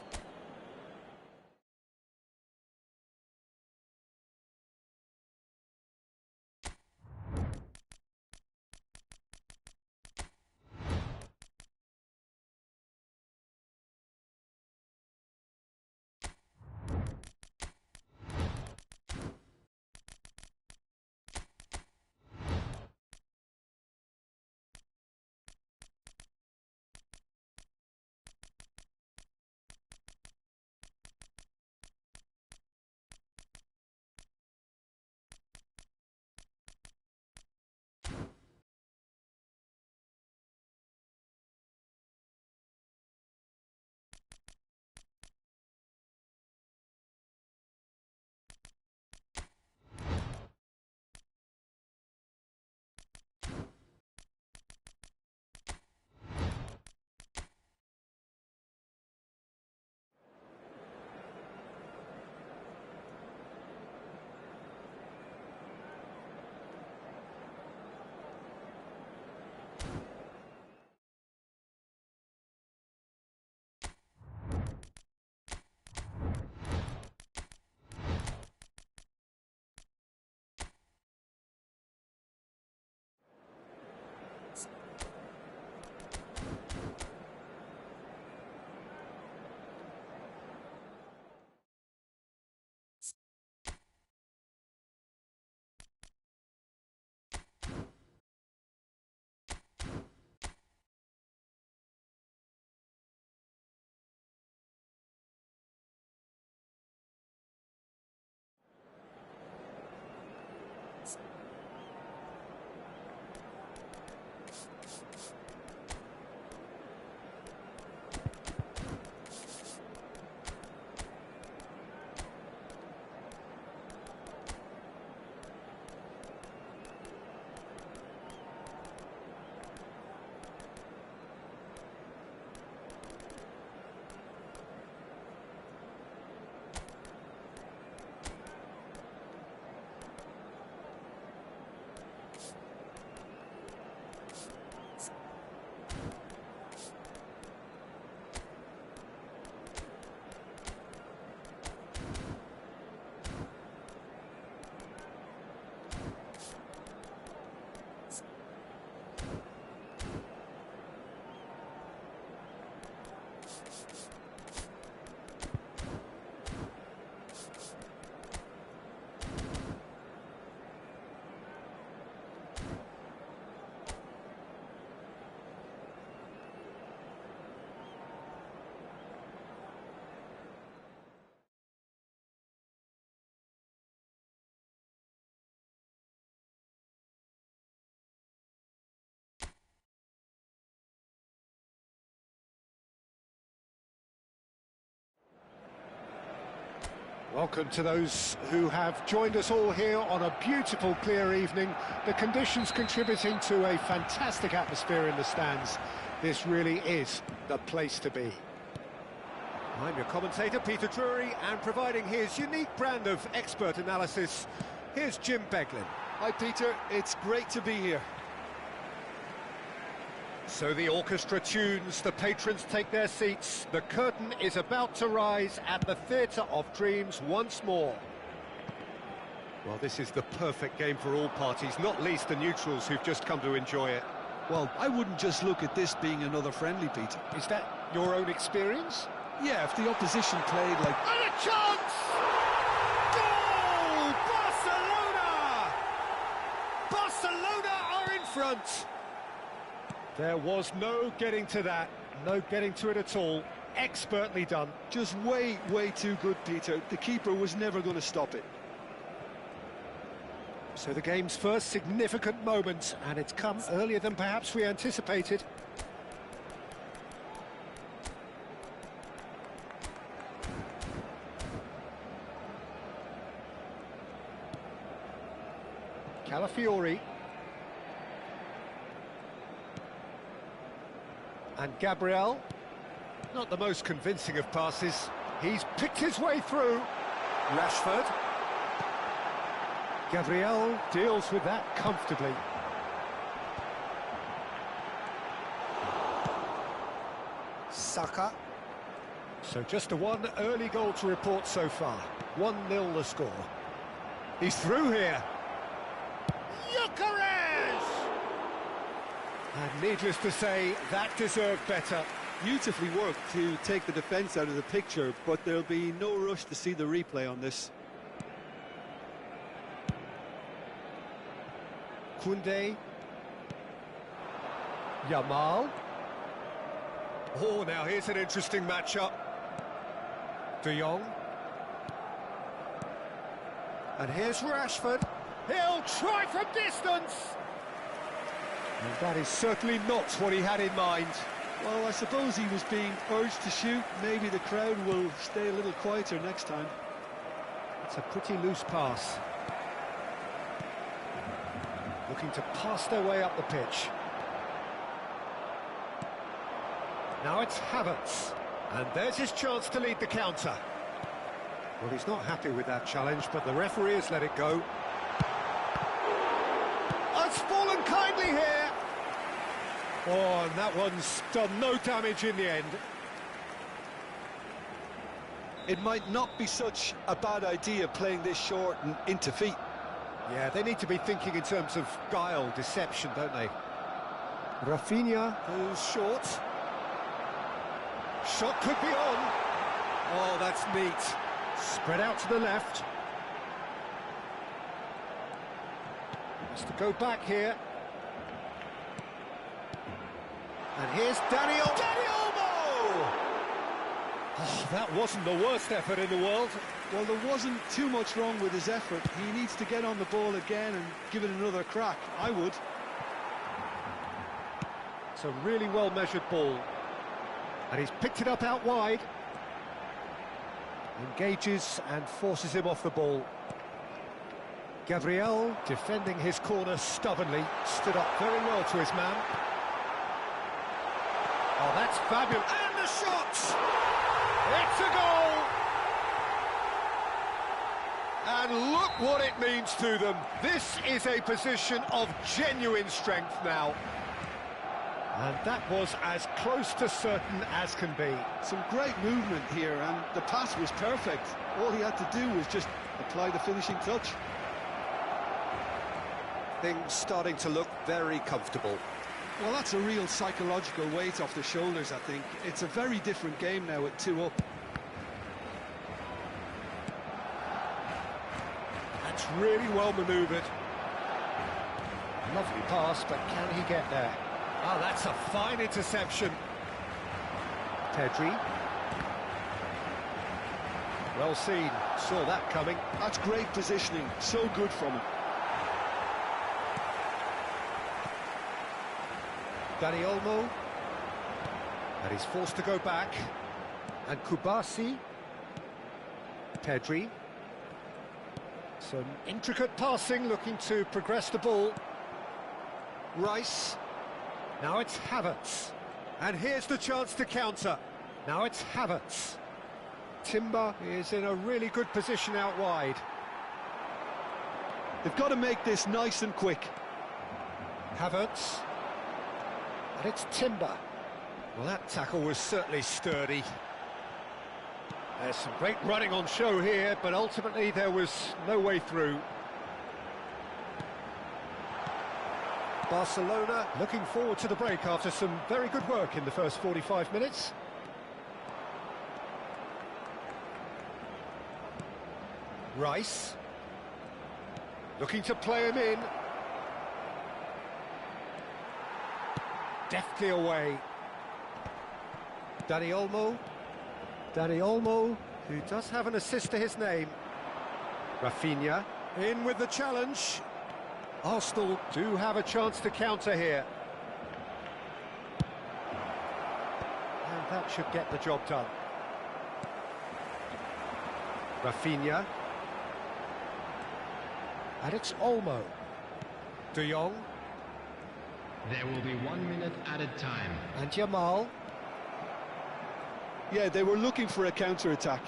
Welcome to those who have joined us all here on a beautiful, clear evening. The conditions contributing to a fantastic atmosphere in the stands. This really is the place to be. I'm your commentator, Peter Drury, and providing his unique brand of expert analysis, here's Jim Beglin. Hi Peter, it's great to be here. So the orchestra tunes, the patrons take their seats, the curtain is about to rise at the Theatre of Dreams once more. Well, this is the perfect game for all parties, not least the neutrals who've just come to enjoy it. Well, I wouldn't just look at this being another friendly, Peter. Is that your own experience? Yeah, if the opposition played like... And a chance! Goal! Barcelona! Barcelona are in front! There was no getting to that, no getting to it at all. Expertly done. Just way too good, Peter. The keeper was never going to stop it. So the game's first significant moment, and it's come earlier than perhaps we anticipated. Calafiori. And Gabriel, not the most convincing of passes. He's picked his way through. Rashford. Gabriel deals with that comfortably. Saka. So just the one early goal to report so far. 1-0 the score. He's through here. And needless to say, that deserved better. Beautifully worked to take the defence out of the picture, but there'll be no rush to see the replay on this. Koundé. Yamal. Oh, now here's an interesting matchup. De Jong. And here's Rashford. He'll try from distance. And that is certainly not what he had in mind. Well, I suppose he was being urged to shoot. Maybe the crowd will stay a little quieter next time. It's a pretty loose pass. Looking to pass their way up the pitch. Now it's Havertz. And there's his chance to lead the counter. Well, he's not happy with that challenge, but the referee has let it go. It's fallen kindly here. Oh, and that one's done no damage in the end. It might not be such a bad idea playing this short and into feet. Yeah, they need to be thinking in terms of guile, deception, don't they? Rafinha goes short. Shot could be on. Oh, that's neat. Spread out to the left. Has to go back here. And here's Dani Olmo! Oh, that wasn't the worst effort in the world. Well, there wasn't too much wrong with his effort. He needs to get on the ball again and give it another crack. I would. It's a really well-measured ball. And he's picked it up out wide. Engages and forces him off the ball. Gabriel, defending his corner stubbornly, stood up very well to his man. Oh, that's fabulous. And the shot! It's a goal! And look what it means to them. This is a position of genuine strength now. And that was as close to certain as can be. Some great movement here, and the pass was perfect. All he had to do was just apply the finishing touch. Things starting to look very comfortable. Well, that's a real psychological weight off the shoulders, I think. It's a very different game now at 2 up. That's really well manoeuvred. Lovely pass, but can he get there? Oh, that's a fine interception. Pedri. Well seen, saw that coming. That's great positioning, so good from him. Dani Olmo. And he's forced to go back. And Kubasi. Pedri. Some intricate passing, looking to progress the ball. Rice. Now it's Havertz. And here's the chance to counter. Now it's Havertz. Timber is in a really good position out wide. They've got to make this nice and quick. Havertz. And it's Timber. Well, that tackle was certainly sturdy. There's some great running on show here, but ultimately there was no way through. Barcelona looking forward to the break after some very good work in the first 45 minutes. Rice. Looking to play him in. Deftly away. Dani Olmo. Dani Olmo, who does have an assist to his name. Rafinha, in with the challenge. Arsenal do have a chance to counter here. And that should get the job done. Rafinha. And it's Olmo. De Jong. There will be 1 minute added time. And Yamal. Yeah, they were looking for a counter-attack.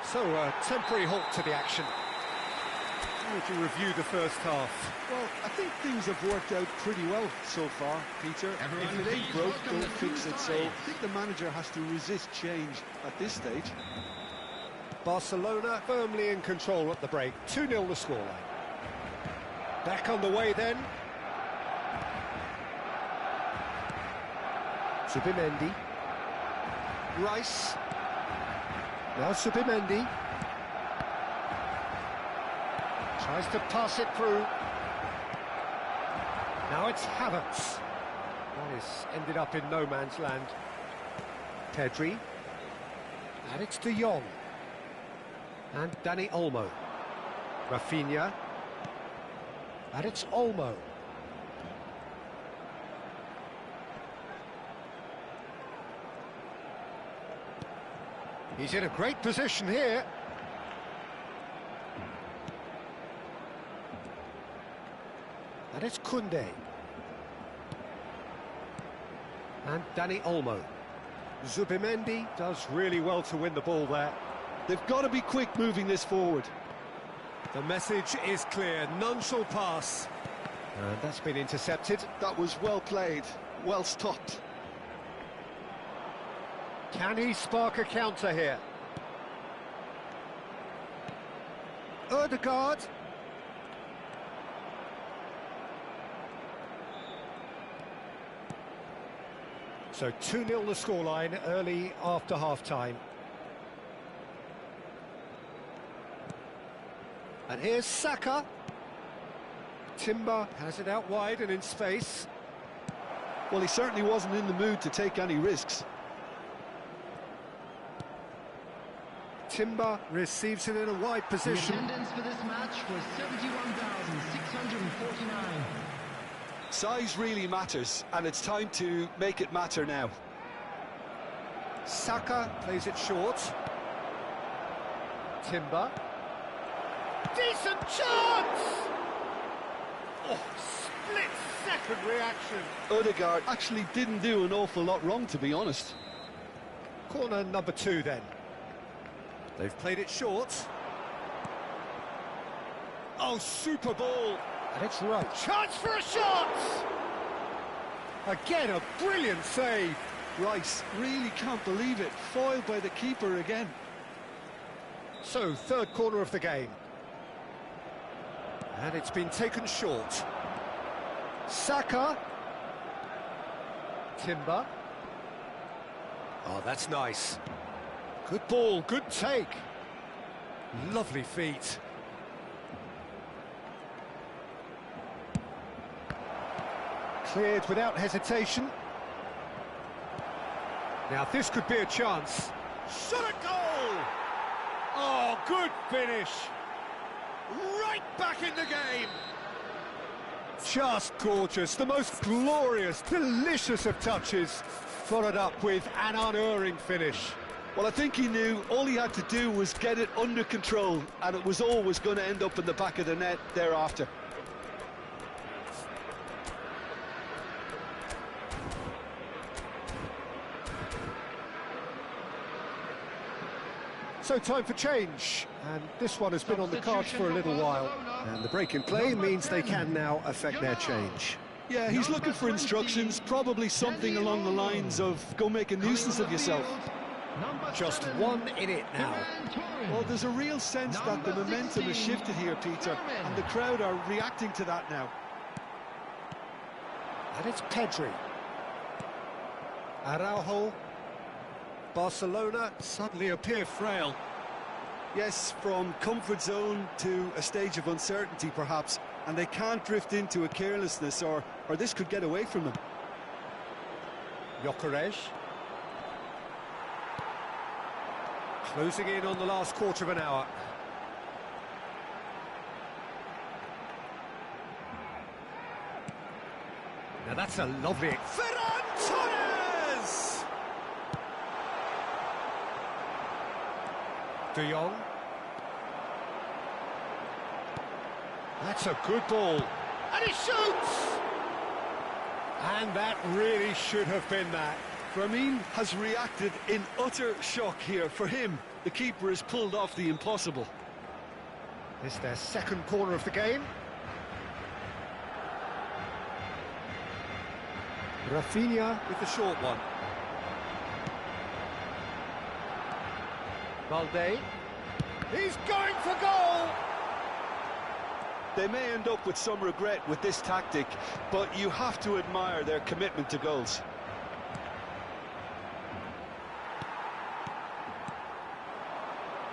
So, a temporary halt to the action. How would you review the first half? Well, I think things have worked out pretty well so far, Peter. Everyone If it ain't please broke, welcome don't the fix two it. So sides. I think the manager has to resist change at this stage. Barcelona firmly in control at the break. 2-0 the scoreline. Back on the way then. Subimendi. Rice. Now Subimendi. Tries to pass it through. Now it's Havertz. That is ended up in no man's land. Pedri. And it's De Jong. And Dani Olmo. Rafinha. And it's Olmo. He's in a great position here. And it's Koundé. And Dani Olmo. Zubimendi does really well to win the ball there. They've got to be quick moving this forward. The message is clear, none shall pass. And that's been intercepted. That was well played, well stopped. Can he spark a counter here? Odegaard. So 2-0 the scoreline early after half-time. And here's Saka. Timber has it out wide and in space. Well, he certainly wasn't in the mood to take any risks. Timber receives it in a wide The position. attendance for this match was 71,649. Size really matters, and it's time to make it matter now. Saka plays it short. Timber. Decent chance! Oh, split-second reaction. Odegaard actually didn't do an awful lot wrong, to be honest. Corner number 2 then. They've played it short. Oh, super ball. And it's right. Chance for a shot! Again, a brilliant save. Rice really can't believe it. Foiled by the keeper again. So, third corner of the game. And it's been taken short. Saka. Timber. Oh, that's nice. Good ball, good take. Lovely feet. Cleared without hesitation. Now this could be a chance. Shot a goal! Oh, good finish. Right back in the game. Just gorgeous, the most glorious, delicious of touches. Followed up with an unerring finish. Well, I think he knew all he had to do was get it under control, and it was always going to end up in the back of the net thereafter. So time for change, and this one has been on the cards for a little while. And the break in play means they can now affect their change. Yeah, he's looking for instructions, probably something along the lines of go make a nuisance of yourself. Just 1 in it now. Well, there's a real sense that the momentum has shifted here, Peter, and the crowd are reacting to that now. And it's Pedri. Araujo. Barcelona suddenly appear frail. Yes, from comfort zone to a stage of uncertainty, perhaps, and they can't drift into a carelessness, or this could get away from them. Gyökeres. Closing in on the last quarter of an hour. Now that's a lovely... Ferran Torres! De Jong. That's a good ball. And he shoots! And that really should have been that. Ramin has reacted in utter shock here. For him, the keeper has pulled off the impossible. It's their second corner of the game. Rafinha with the short one. Valde. He's going for goal! They may end up with some regret with this tactic, but you have to admire their commitment to goals.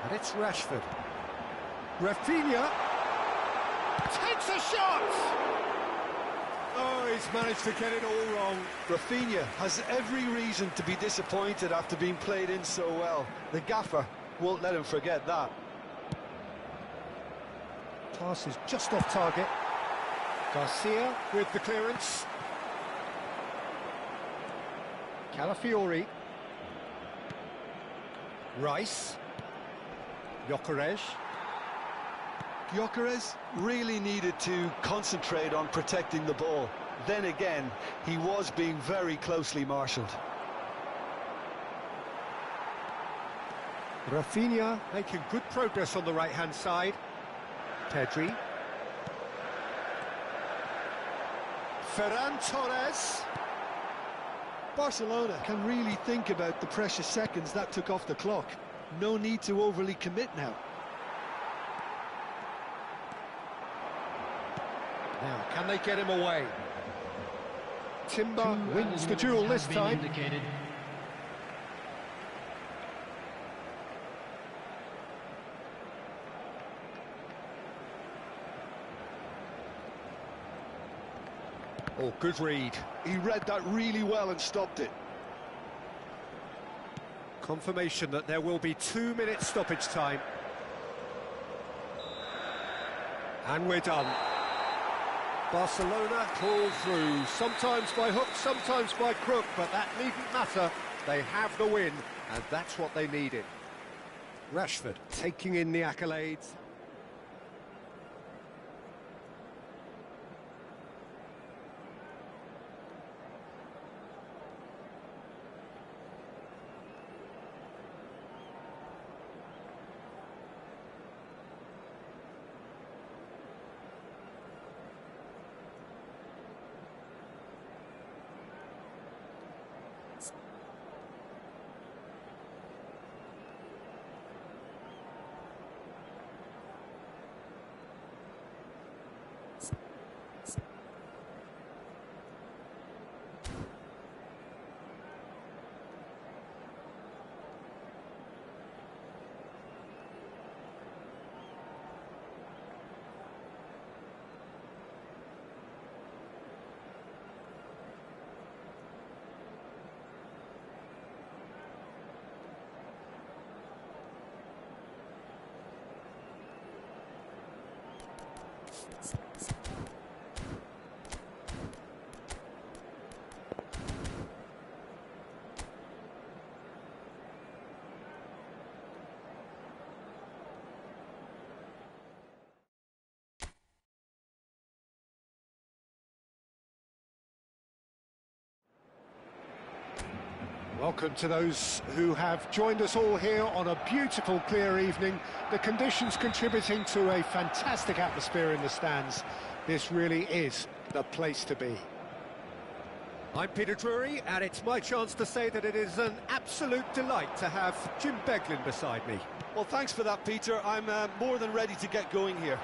And it's Rashford. Rafinha takes a shot! Oh, he's managed to get it all wrong. Rafinha has every reason to be disappointed after being played in so well. The gaffer won't let him forget that. Pass is just off target. Garcia with the clearance. Calafiori. Rice. Gyökeres. Gyökeres really needed to concentrate on protecting the ball. Then again, he was being very closely marshalled. Rafinha making good progress on the right-hand side. Pedri. Ferran Torres. Barcelona can really think about the precious seconds that took off the clock. No need to overly commit now. Now, can they get him away? Timber wins the duel this time. Indicated. Oh, good read. He read that really well and stopped it. Confirmation that there will be 2 minutes stoppage time. And we're done. Barcelona pull through, sometimes by hook, sometimes by crook, but that needn't matter. They have the win, and that's what they needed. Rashford taking in the accolades. Welcome to those who have joined us all here on a beautiful, clear evening. The conditions contributing to a fantastic atmosphere in the stands. This really is the place to be. I'm Peter Drury, and it's my chance to say that it is an absolute delight to have Jim Beglin beside me. Well, thanks for that, Peter. I'm more than ready to get going here.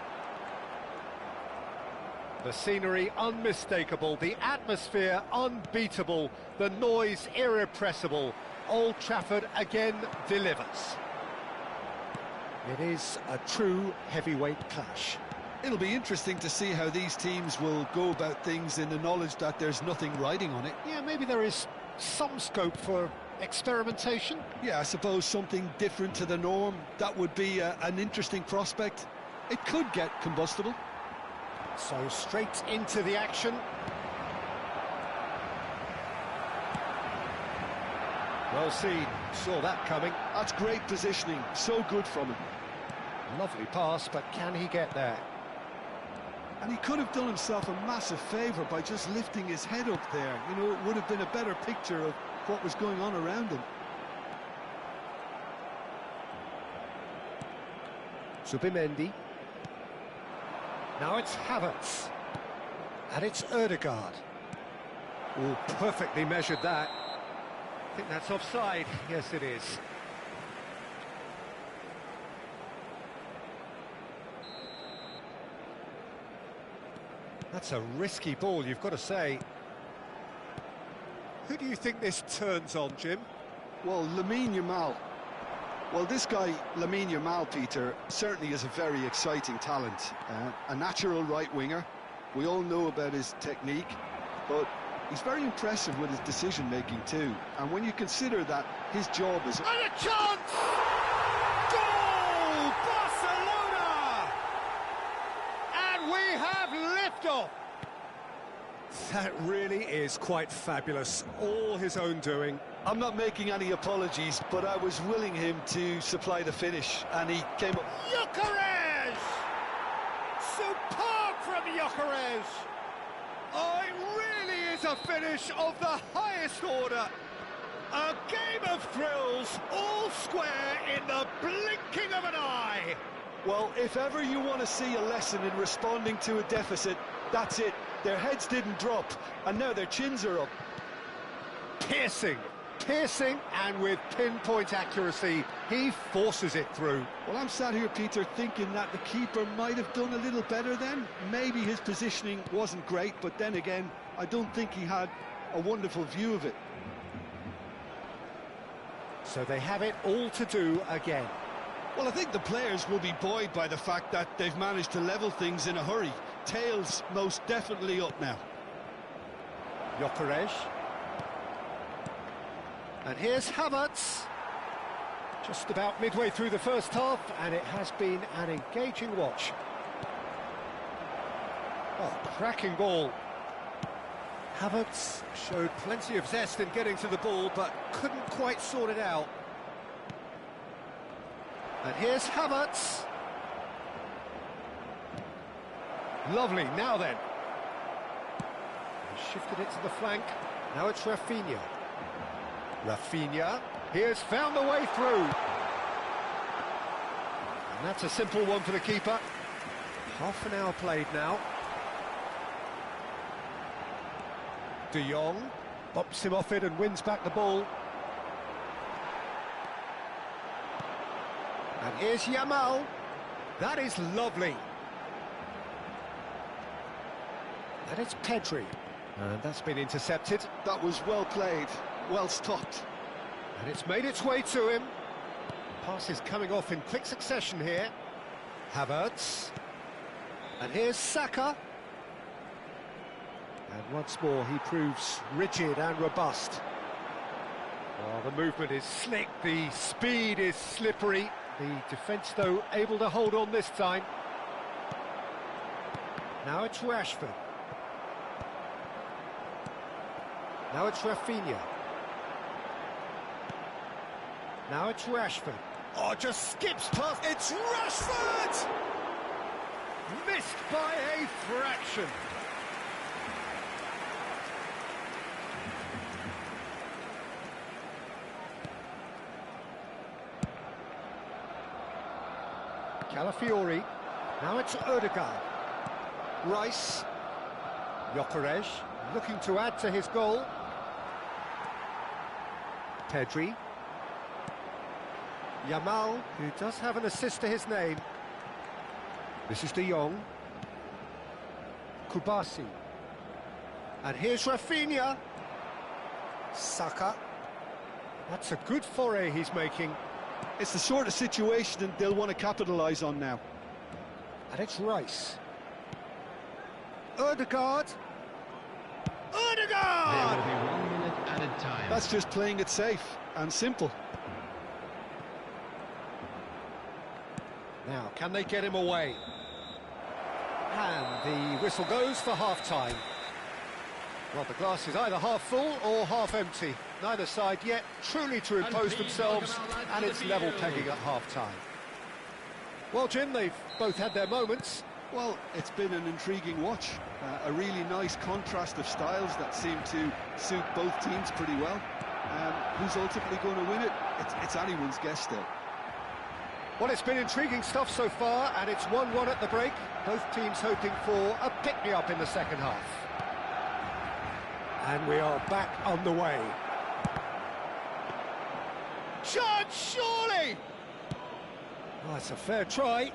The scenery unmistakable, the atmosphere unbeatable, the noise irrepressible. Old Trafford again delivers. It is a true heavyweight clash. It'll be interesting to see how these teams will go about things in the knowledge that there's nothing riding on it. Yeah, maybe there is some scope for experimentation. Yeah, I suppose something different to the norm. That would be an interesting prospect. It could get combustible. So straight into the action. Well seen, saw that coming. That's great positioning, so good from him. Lovely pass, but can he get there? And he could have done himself a massive favour by just lifting his head up there. You know, it would have been a better picture of what was going on around him. Zubimendi. Now it's Havertz. And it's Ødegaard. Oh, perfectly measured that. I think that's offside. Yes, it is. That's a risky ball, you've got to say. Who do you think this turns on, Jim? Well, Lamine Yamal. Well, this guy, Lamine Yamal, Peter, certainly is a very exciting talent. A natural right winger. We all know about his technique, but he's very impressive with his decision-making too. And when you consider that his job is... And a chance! Goal! Barcelona! And we have liftoff! That really is quite fabulous. All his own doing. I'm not making any apologies, but I was willing him to supply the finish, and he came up... Gyökeres! Superb from Gyökeres! Oh, it really is a finish of the highest order. A game of thrills, all square in the blinking of an eye. Well, if ever you want to see a lesson in responding to a deficit, that's it. Their heads didn't drop, and now their chins are up. Piercing, and with pinpoint accuracy, he forces it through. Well, I'm sat here, Peter, thinking that the keeper might have done a little better then. Maybe his positioning wasn't great, but then again, I don't think he had a wonderful view of it. So they have it all to do again. Well, I think the players will be buoyed by the fact that they've managed to level things in a hurry. Tails most definitely up now. Gyökeres. And here's Havertz. Just about midway through the first half, and it has been an engaging watch. Oh, cracking ball. Havertz showed plenty of zest in getting to the ball, but couldn't quite sort it out. And here's Havertz. Lovely, now then. He shifted it to the flank. Now it's Rafinha. Rafinha, he has found the way through. And that's a simple one for the keeper. Half an hour played now. De Jong bops him off it and wins back the ball. And here's Yamal. That is lovely. And it's Pedri. And that's been intercepted. That was well played, well stopped. And it's made its way to him. Pass is coming off in quick succession here. Havertz. And here's Saka. And once more he proves rigid and robust. Well, the movement is slick, the speed is slippery. The defence, though, able to hold on this time. Now it's Rashford. Now it's Rafinha. Now it's Rashford. Oh, just skips past. It's Rashford! Missed by a fraction. Calafiori. Now it's Odegaard. Rice. Gyökeres looking to add to his goal. Pedri. Yamal, who does have an assist to his name. This is De Jong. Kubasi. And here's Rafinha. Saka. That's a good foray he's making. It's the sort of situation that they'll want to capitalise on now. And it's Rice. Odegaard. There Odegaard! will be 1 minute added time. That's just playing it safe and simple. Now, can they get him away? And the whistle goes for half-time. Well, the glass is either half full or half empty. Neither side yet truly to impose themselves, and it's level pegging at half-time. Well, Jim, they've both had their moments. Well, it's been an intriguing watch. A really nice contrast of styles that seem to suit both teams pretty well. Who's ultimately going to win it? It's anyone's guess still. Well, it's been intriguing stuff so far, and it's 1-1 at the break. Both teams hoping for a pick-me-up in the second half. And we are back on the way. Chance, surely! Well, it's a fair try,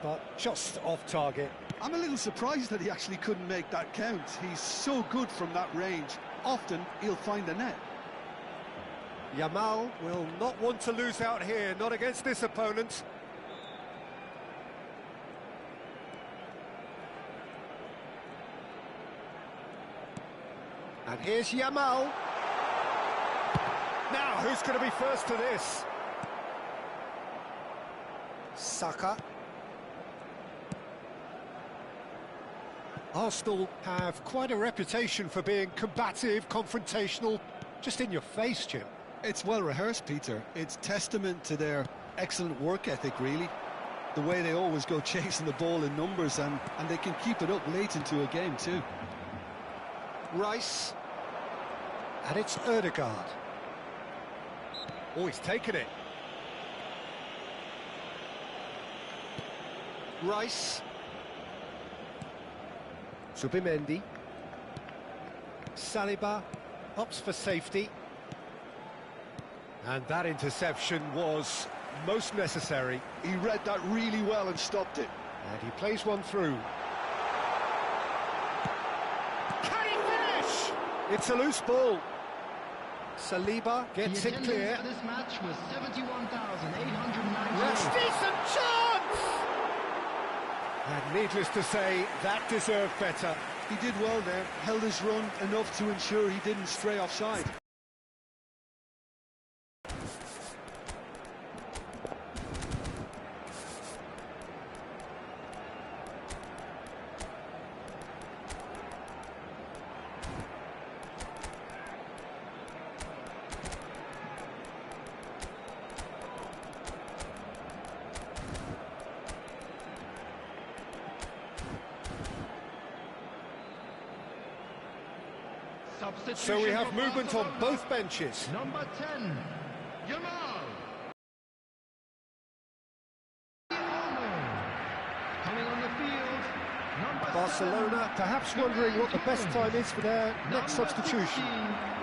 but just off target. I'm a little surprised that he actually couldn't make that count. He's so good from that range. Often, he'll find the net. Yamal will not want to lose out here, not against this opponent. And here's Yamal. Now, who's going to be first to this? Saka. Arsenal have quite a reputation for being combative, confrontational, just in your face, Jim. It's well rehearsed, Peter. It's testament to their excellent work ethic, really. The way they always go chasing the ball in numbers, and they can keep it up late into a game too. Rice. And it's Odegaard. Oh, he's taken it. Rice. Zubimendi. Saliba opts for safety. And that interception was most necessary. He read that really well and stopped it. And he plays one through. Can he finish? It's a loose ball. Saliba gets it clear. For this match was 71,890. That's decent chance! And needless to say, that deserved better. He did well there, held his run enough to ensure he didn't stray offside. So we have movement on both benches. Number 10, Yamal. Coming on the field, number Barcelona perhaps wondering what the best time is for their next substitution.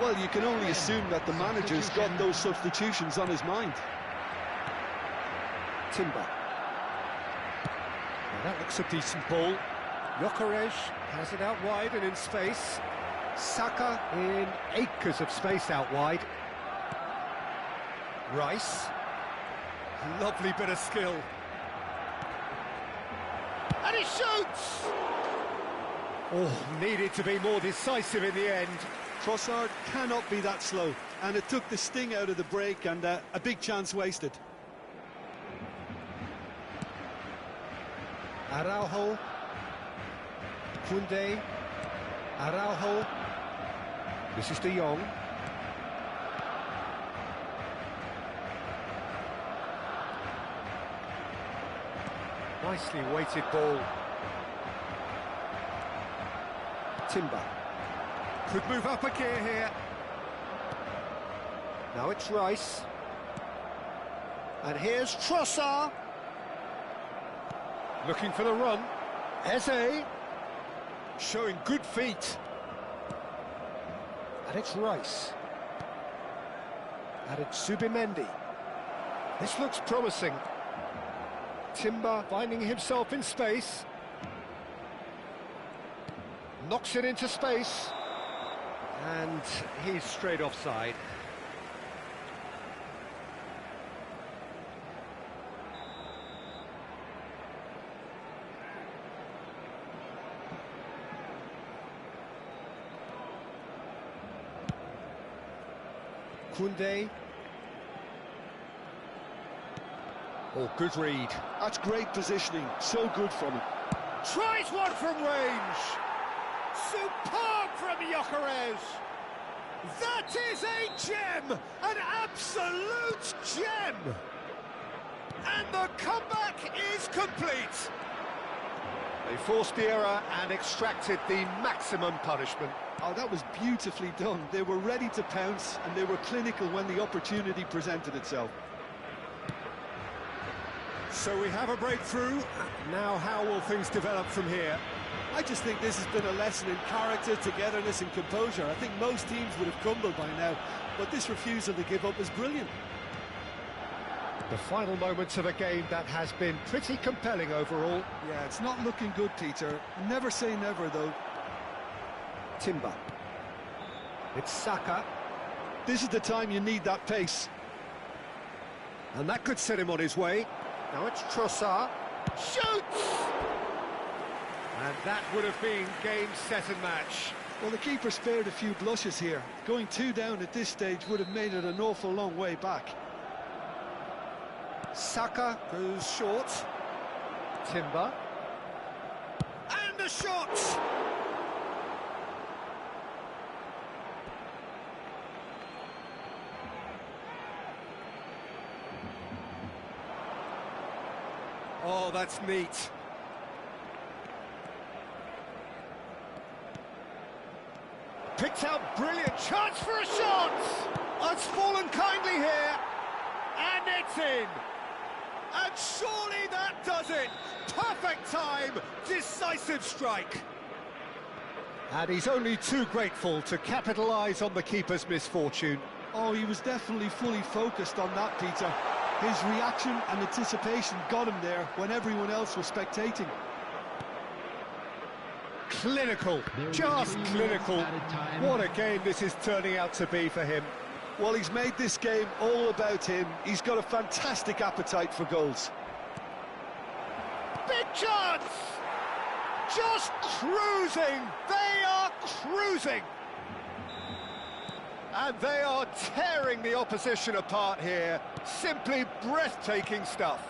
Well, you can only assume that the manager's got those substitutions on his mind. Timber. Now that looks a decent ball. Gyökeres has it out wide and in space. Saka in acres of space out wide. Rice. Lovely bit of skill. And he shoots! Oh, needed to be more decisive in the end. Trossard cannot be that slow, and it took the sting out of the break, and a big chance wasted. Araujo. Koundé. Araujo. This is De Jong. Nicely weighted ball. Timber. Could move up a gear here. Now it's Rice. And here's Trossard. Looking for the run. Eze. Showing good feet. And it's Rice. And it's Subimendi. This looks promising. Timber finding himself in space. Knocks it into space. And he's straight offside. Koundé. Oh, good read. That's great positioning, so good from him. Tries one from range. Superb from Gyökeres. That is a gem, an absolute gem. And the comeback is complete. They forced the error and extracted the maximum punishment. Oh, that was beautifully done. They were ready to pounce, and they were clinical when the opportunity presented itself. So we have a breakthrough. Now how will things develop from here? I just think this has been a lesson in character, togetherness and composure. I think most teams would have crumbled by now, but this refusal to give up is brilliant. The final moments of a game that has been pretty compelling overall. Yeah, it's not looking good, Peter. Never say never, though. Timber. It's Saka. This is the time you need that pace. And that could set him on his way. Now it's Trossard. Shoots! And that would have been game, set and match. Well, the keeper spared a few blushes here. Going 2 down at this stage would have made it an awful long way back. Saka goes short. Timber. And a shot! Oh, that's neat. Picked out, brilliant chance for a shot! Oh, it's fallen kindly here, and it's in. And surely that does it. Perfect time, decisive strike. And he's only too grateful to capitalise on the keeper's misfortune. Oh, he was definitely fully focused on that, Peter. His reaction and anticipation got him there when everyone else was spectating. Clinical, just clinical. What a game this is turning out to be for him. Well, he's made this game all about him. He's got a fantastic appetite for goals. Big chance! Just cruising! They are cruising! And they are tearing the opposition apart here. Simply breathtaking stuff.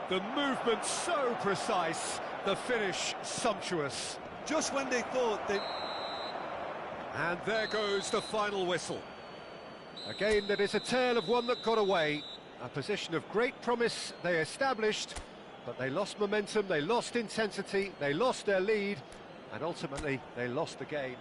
The movement so precise, the finish sumptuous. Just when they thought they... And there goes the final whistle. A game that is a tale of one that got away. A position of great promise they established, but they lost momentum, they lost intensity, they lost their lead, and ultimately they lost the game.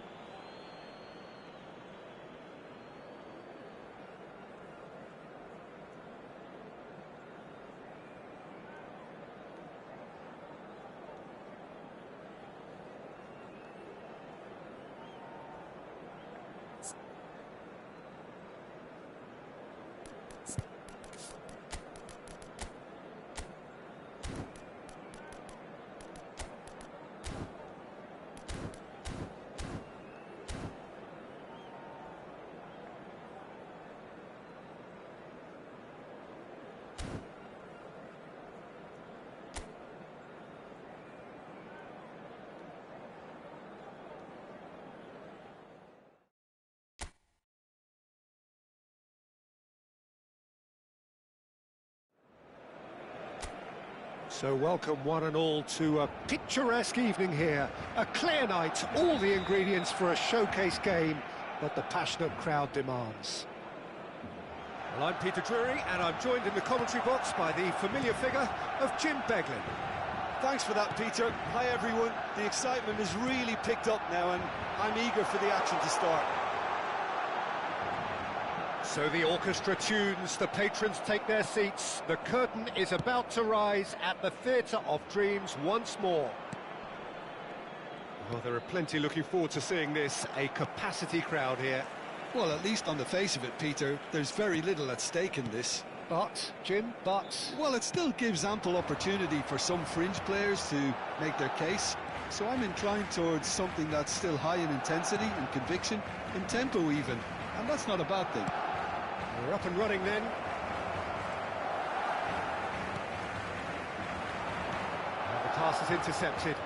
So welcome one and all to a picturesque evening here. A clear night, all the ingredients for a showcase game that the passionate crowd demands. Well, I'm Peter Drury, and I'm joined in the commentary box by the familiar figure of Jim Beglin. Thanks for that, Peter. Hi, everyone. The excitement has really picked up now, and I'm eager for the action to start. So the orchestra tunes, the patrons take their seats. The curtain is about to rise at the Theatre of Dreams once more. Well, there are plenty looking forward to seeing this. A capacity crowd here. Well, at least on the face of it, Peter, there's very little at stake in this. But, Jim, Well, it still gives ample opportunity for some fringe players to make their case. So I'm inclined towards something that's still high in intensity and conviction, in tempo even. And that's not a bad thing. We're up and running then. And the pass is intercepted.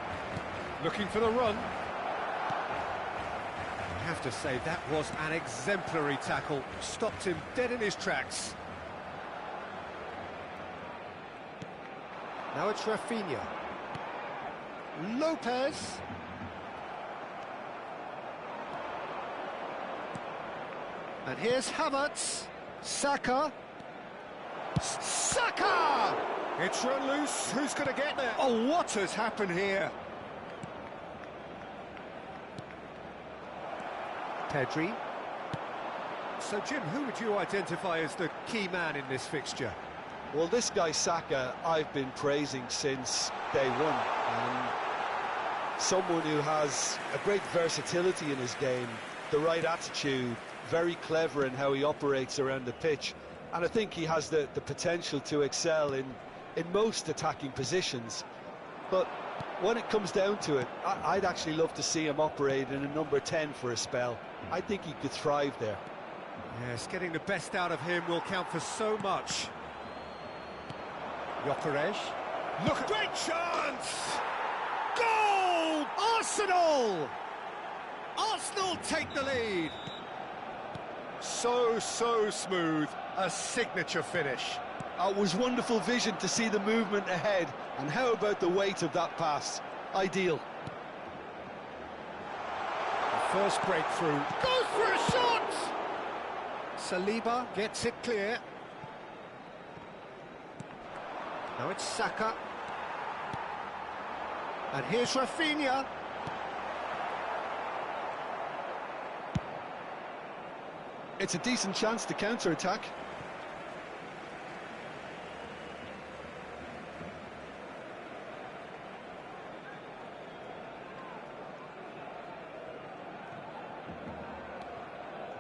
Looking for the run. I have to say, that was an exemplary tackle. Stopped him dead in his tracks. Now it's Rafinha. Lopez. And here's Havertz. Saka. Saka! It's run loose. Who's going to get there? Oh, what has happened here? Pedri. So, Jim, who would you identify as the key man in this fixture? Well, this guy Saka, I've been praising since day one. And someone who has a great versatility in his game, the right attitude, very clever in how he operates around the pitch. And I think he has the potential to excel in most attacking positions. But when it comes down to it, I'd actually love to see him operate in a number 10 for a spell. I think he could thrive there. Yes, getting the best out of him will count for so much. Gyökeres. Look at... Great chance! Goal! Arsenal! Arsenal take the lead. So smooth. A signature finish. It was wonderful vision to see the movement ahead. And how about the weight of that pass? Ideal. The first breakthrough. Goes for a shot! Saliba gets it clear. Now it's Saka. And here's Rafinha. It's a decent chance to counter-attack.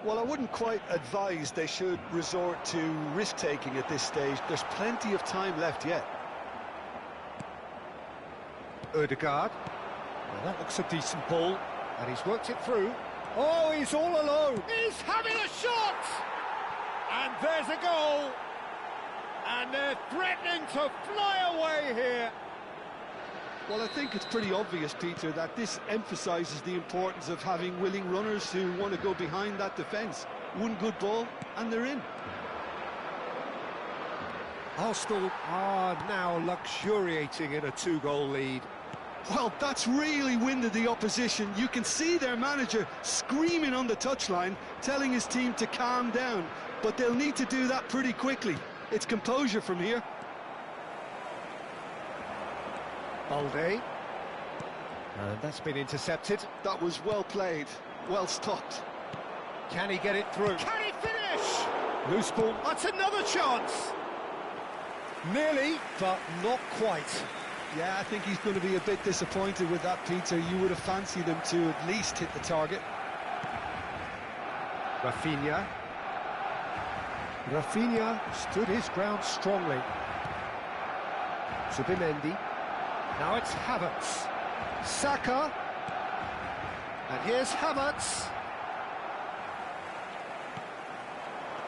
Well, I wouldn't quite advise they should resort to risk-taking at this stage. There's plenty of time left yet. Ødegaard. Well, that looks a decent ball. And he's worked it through. Oh, he's all alone. He's having a shot! And there's a goal. And they're threatening to fly away here. Well, I think it's pretty obvious, Peter, that this emphasises the importance of having willing runners who want to go behind that defence. One good ball, and they're in. Arsenal are now luxuriating in a 2-goal lead. Well, that's really winded the opposition. You can see their manager screaming on the touchline, telling his team to calm down. But they'll need to do that pretty quickly. It's composure from here. Balde. And that's been intercepted. That was well played, well stopped. Can he get it through? Can he finish? Loose ball. That's another chance. Nearly, but not quite. Yeah, I think he's going to be a bit disappointed with that, Peter. You would have fancied him to at least hit the target. Rafinha. Rafinha stood his ground strongly. Zubimendi. Now it's Havertz. Saka. And here's Havertz.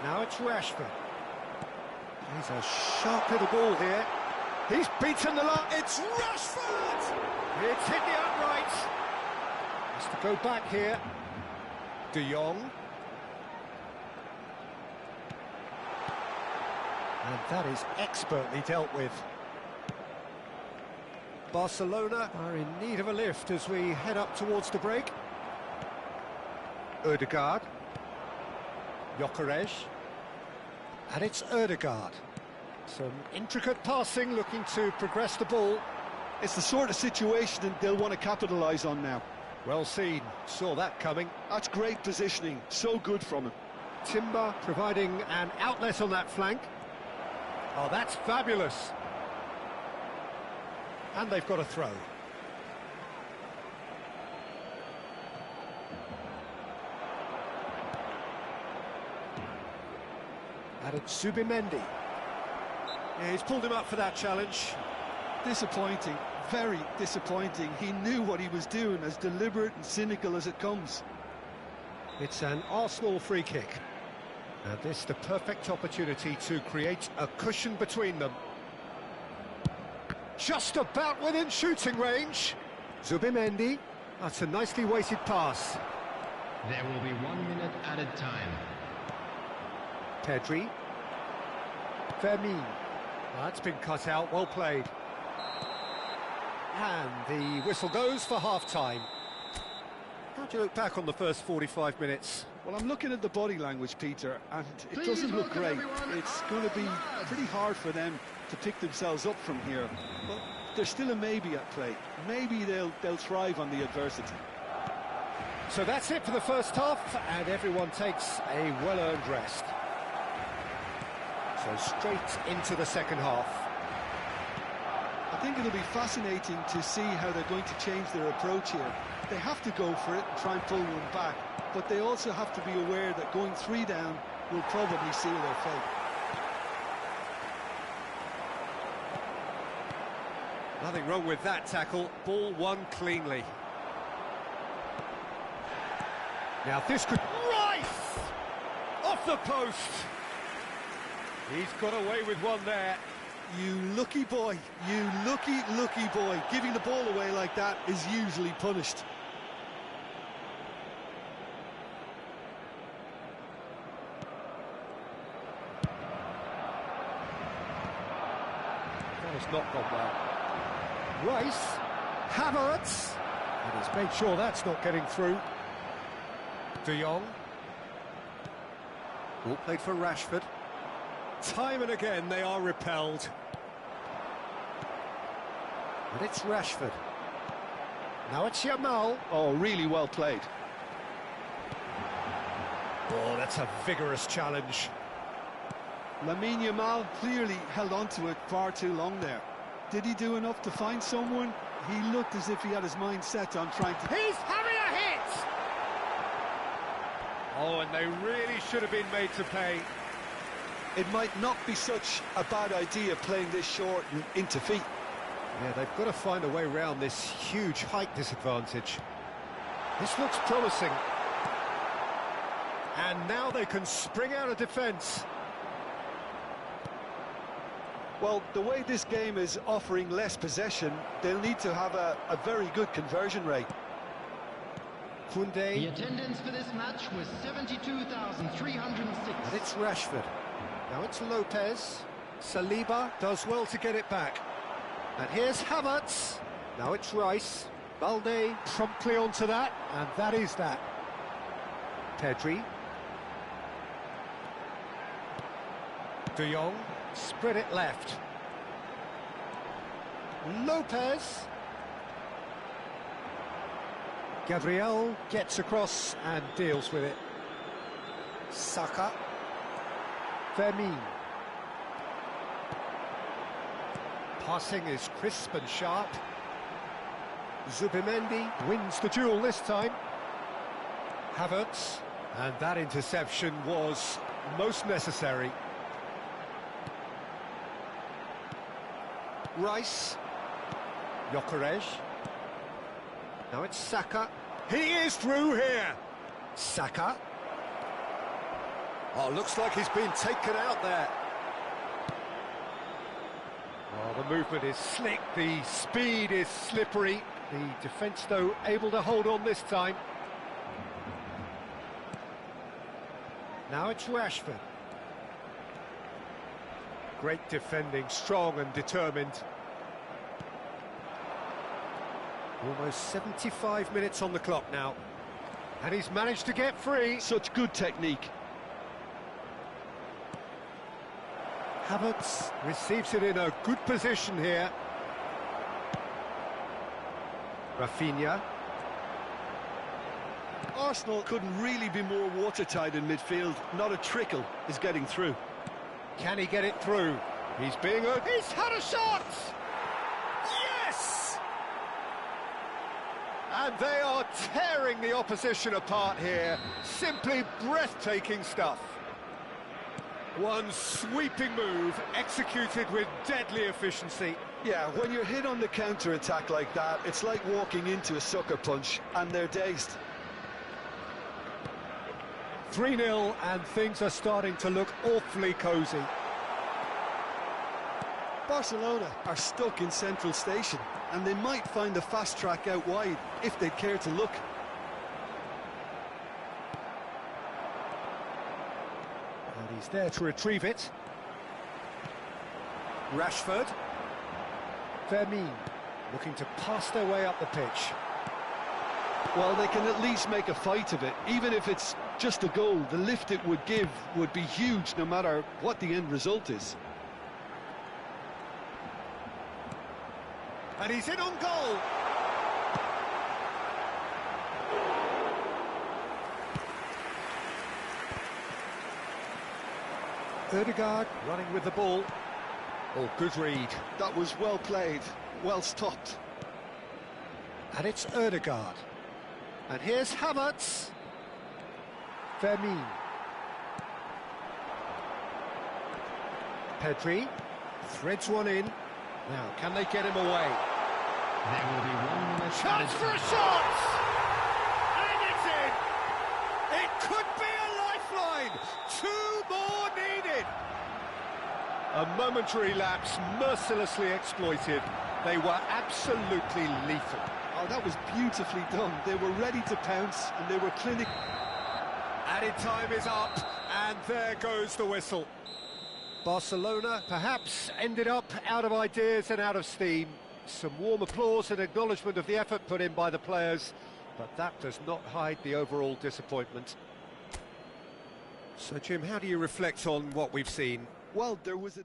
Now it's Rashford. He's a sharp little ball here. He's beaten the line. It's Rashford! It's hit the upright. Has to go back here. De Jong. And that is expertly dealt with. Barcelona are in need of a lift as we head up towards the break. Ødegaard. Gyökeres. And it's Ødegaard. Some intricate passing, looking to progress the ball. It's the sort of situation that they'll want to capitalise on now. Well seen, saw that coming. That's great positioning, so good from him. Timber providing an outlet on that flank. Oh, that's fabulous. And they've got a throw. And it's Zubimendi. Yeah, he's pulled him up for that challenge. Disappointing, very disappointing. He knew what he was doing, as deliberate and cynical as it comes. It's an Arsenal free kick. And this is the perfect opportunity to create a cushion between them. Just about within shooting range. Zubimendi. That's a nicely weighted pass. There will be 1 minute added time. Pedri. Fermin. That's been cut out, well played. And the whistle goes for half-time. How do you look back on the first 45 minutes? Well, I'm looking at the body language, Peter, and it doesn't look great. It's going to be pretty hard for them to pick themselves up from here. But there's still a maybe at play. Maybe they'll thrive on the adversity. So that's it for the first half, and everyone takes a well-earned rest. So straight into the second half. I think it'll be fascinating to see how they're going to change their approach here. They have to go for it and try and pull one back, but they also have to be aware that going 3 down will probably seal their fate. Nothing wrong with that tackle. Ball won cleanly. Now this could... Rice! Off the post! He's got away with one there. You lucky boy, you lucky boy. Giving the ball away like that is usually punished. That has not gone well. Rice, Havertz, and he's made sure that's not getting through. De Jong. Ball played for Rashford. Time and again they are repelled. And it's Rashford. Now it's Yamal. Oh, really well played. Oh, that's a vigorous challenge. Lamine Yamal clearly held on to it far too long there. Did he do enough to find someone? He looked as if he had his mind set on trying to... He's having a hit! Oh, and they really should have been made to pay. It might not be such a bad idea playing this short and into feet. Yeah, they've got to find a way around this huge height disadvantage. This looks promising. And now they can spring out of defence. Well, the way this game is offering less possession, they'll need to have a very good conversion rate. Koundé. The attendance for this match was 72,306. And it's Rashford. Now it's Lopez. Saliba does well to get it back. And here's Havertz. Now it's Rice. Balde promptly onto that, and that is that. Pedri. De Jong. Spread it left. Lopez. Gabriel gets across and deals with it. Saka. Fermin. Passing is crisp and sharp. Zubimendi wins the duel this time. Havertz. And that interception was most necessary. Rice. Gyökeres. Now it's Saka. He is through here. Saka. Oh, looks like he's been taken out there. Oh, the movement is slick, the speed is slippery. The defence, though, able to hold on this time. Now it's Rashford. Great defending, strong and determined. Almost 75 minutes on the clock now. And he's managed to get free. Such good technique. Havertz receives it in a good position here. Rafinha. Arsenal couldn't really be more watertight in midfield. Not a trickle is getting through. Can he get it through? He's being he's had a shot! Yes! And they are tearing the opposition apart here. Simply breathtaking stuff. One sweeping move, executed with deadly efficiency. Yeah, when you're hit on the counter-attack like that, it's like walking into a sucker punch, and they're dazed. 3-0, and things are starting to look awfully cosy. Barcelona are stuck in central station, and they might find a fast track out wide if they'd care to look. And he's there to retrieve it. Rashford. Fermin, looking to pass their way up the pitch. Well, they can at least make a fight of it. Even if it's just a goal, the lift it would give would be huge no matter what the end result is. And he's in on goal. Ødegaard running with the ball. Oh, good read. That was well played, well stopped. And it's Ødegaard. And here's Havertz. Fermin. Pedri threads one in. Now, can they get him away? There will be 1 minute Chance added for a time. shot! And it's in! It could be a lifeline! 2 more needed! A momentary lapse mercilessly exploited. They were absolutely lethal. Oh, that was beautifully done. They were ready to pounce, and they were clinical. Added time is up, and there goes the whistle. Barcelona perhaps ended up out of ideas and out of steam. Some warm applause and acknowledgement of the effort put in by the players, but that does not hide the overall disappointment. So, Jim, how do you reflect on what we've seen? Well, there was a...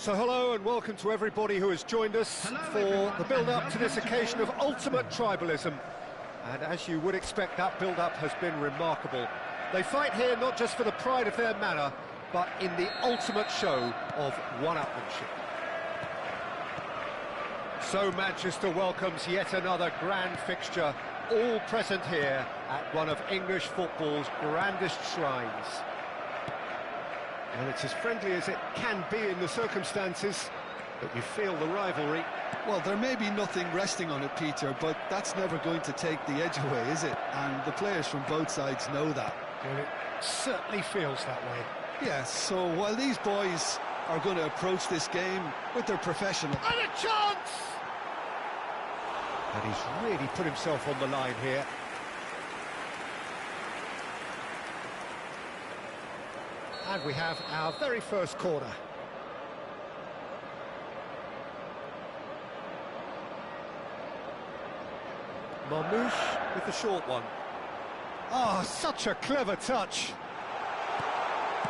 So hello and welcome to everybody who has joined us for the build-up to this occasion of ultimate tribalism. And as you would expect, that build-up has been remarkable. They fight here not just for the pride of their manor, but in the ultimate show of one-upmanship. So Manchester welcomes yet another grand fixture, all present here at one of English football's grandest shrines. And it's as friendly as it can be in the circumstances, but you feel the rivalry. Well, there may be nothing resting on it, Peter, but that's never going to take the edge away, is it? And the players from both sides know that. Well, it certainly feels that way. Yes, so while these boys are going to approach this game with their professional... And a chance! And he's really put himself on the line here. And we have our very first corner. Marmouche with the short one. Oh, such a clever touch.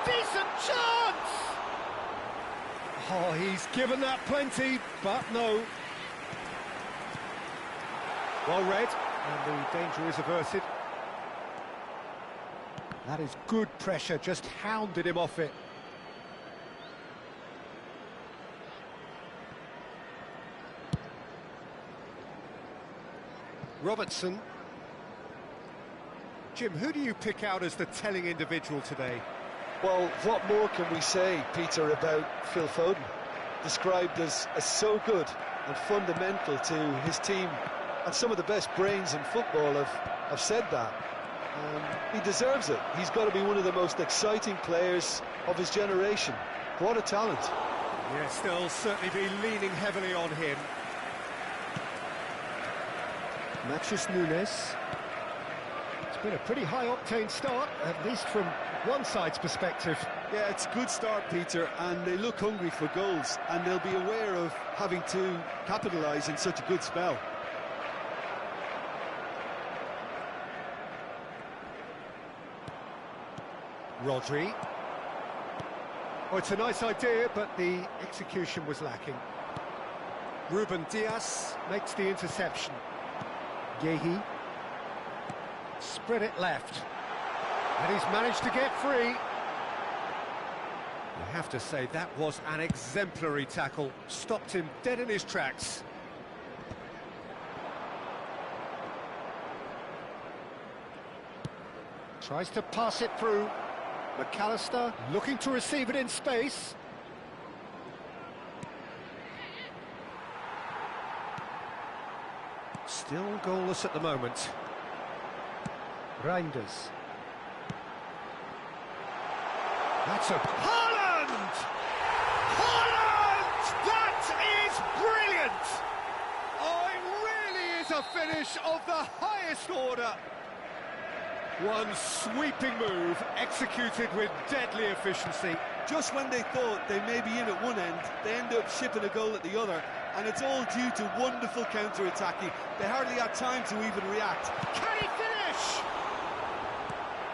Decent chance! Oh, he's given that plenty, but no. Well read, and the danger is averted. That is good pressure, just hounded him off it. Robertson. Jim, who do you pick out as the telling individual today? Well, what more can we say, Peter, about Phil Foden? Described as so good and fundamental to his team, and some of the best brains in football have said that. He deserves it. He's got to be one of the most exciting players of his generation. What a talent. Yes, they'll certainly be leaning heavily on him. Matheus Nunes. It's been a pretty high-octane start, at least from one side's perspective. Yeah, it's a good start, Peter, and they look hungry for goals, and they'll be aware of having to capitalise in such a good spell. Rodri. Oh, it's a nice idea, but the execution was lacking. Ruben Dias makes the interception. Yehi. Spread it left. And he's managed to get free. You have to say that was an exemplary tackle. Stopped him dead in his tracks. Tries to pass it through. McAllister looking to receive it in space. Still goalless at the moment. Reinders. That's a... Haaland! Haaland! That is brilliant! Oh, it really is a finish of the highest order. One sweeping move, executed with deadly efficiency. Just when they thought they may be in at one end, they end up shipping a goal at the other, and it's all due to wonderful counter-attacking. They hardly had time to even react. Can he finish?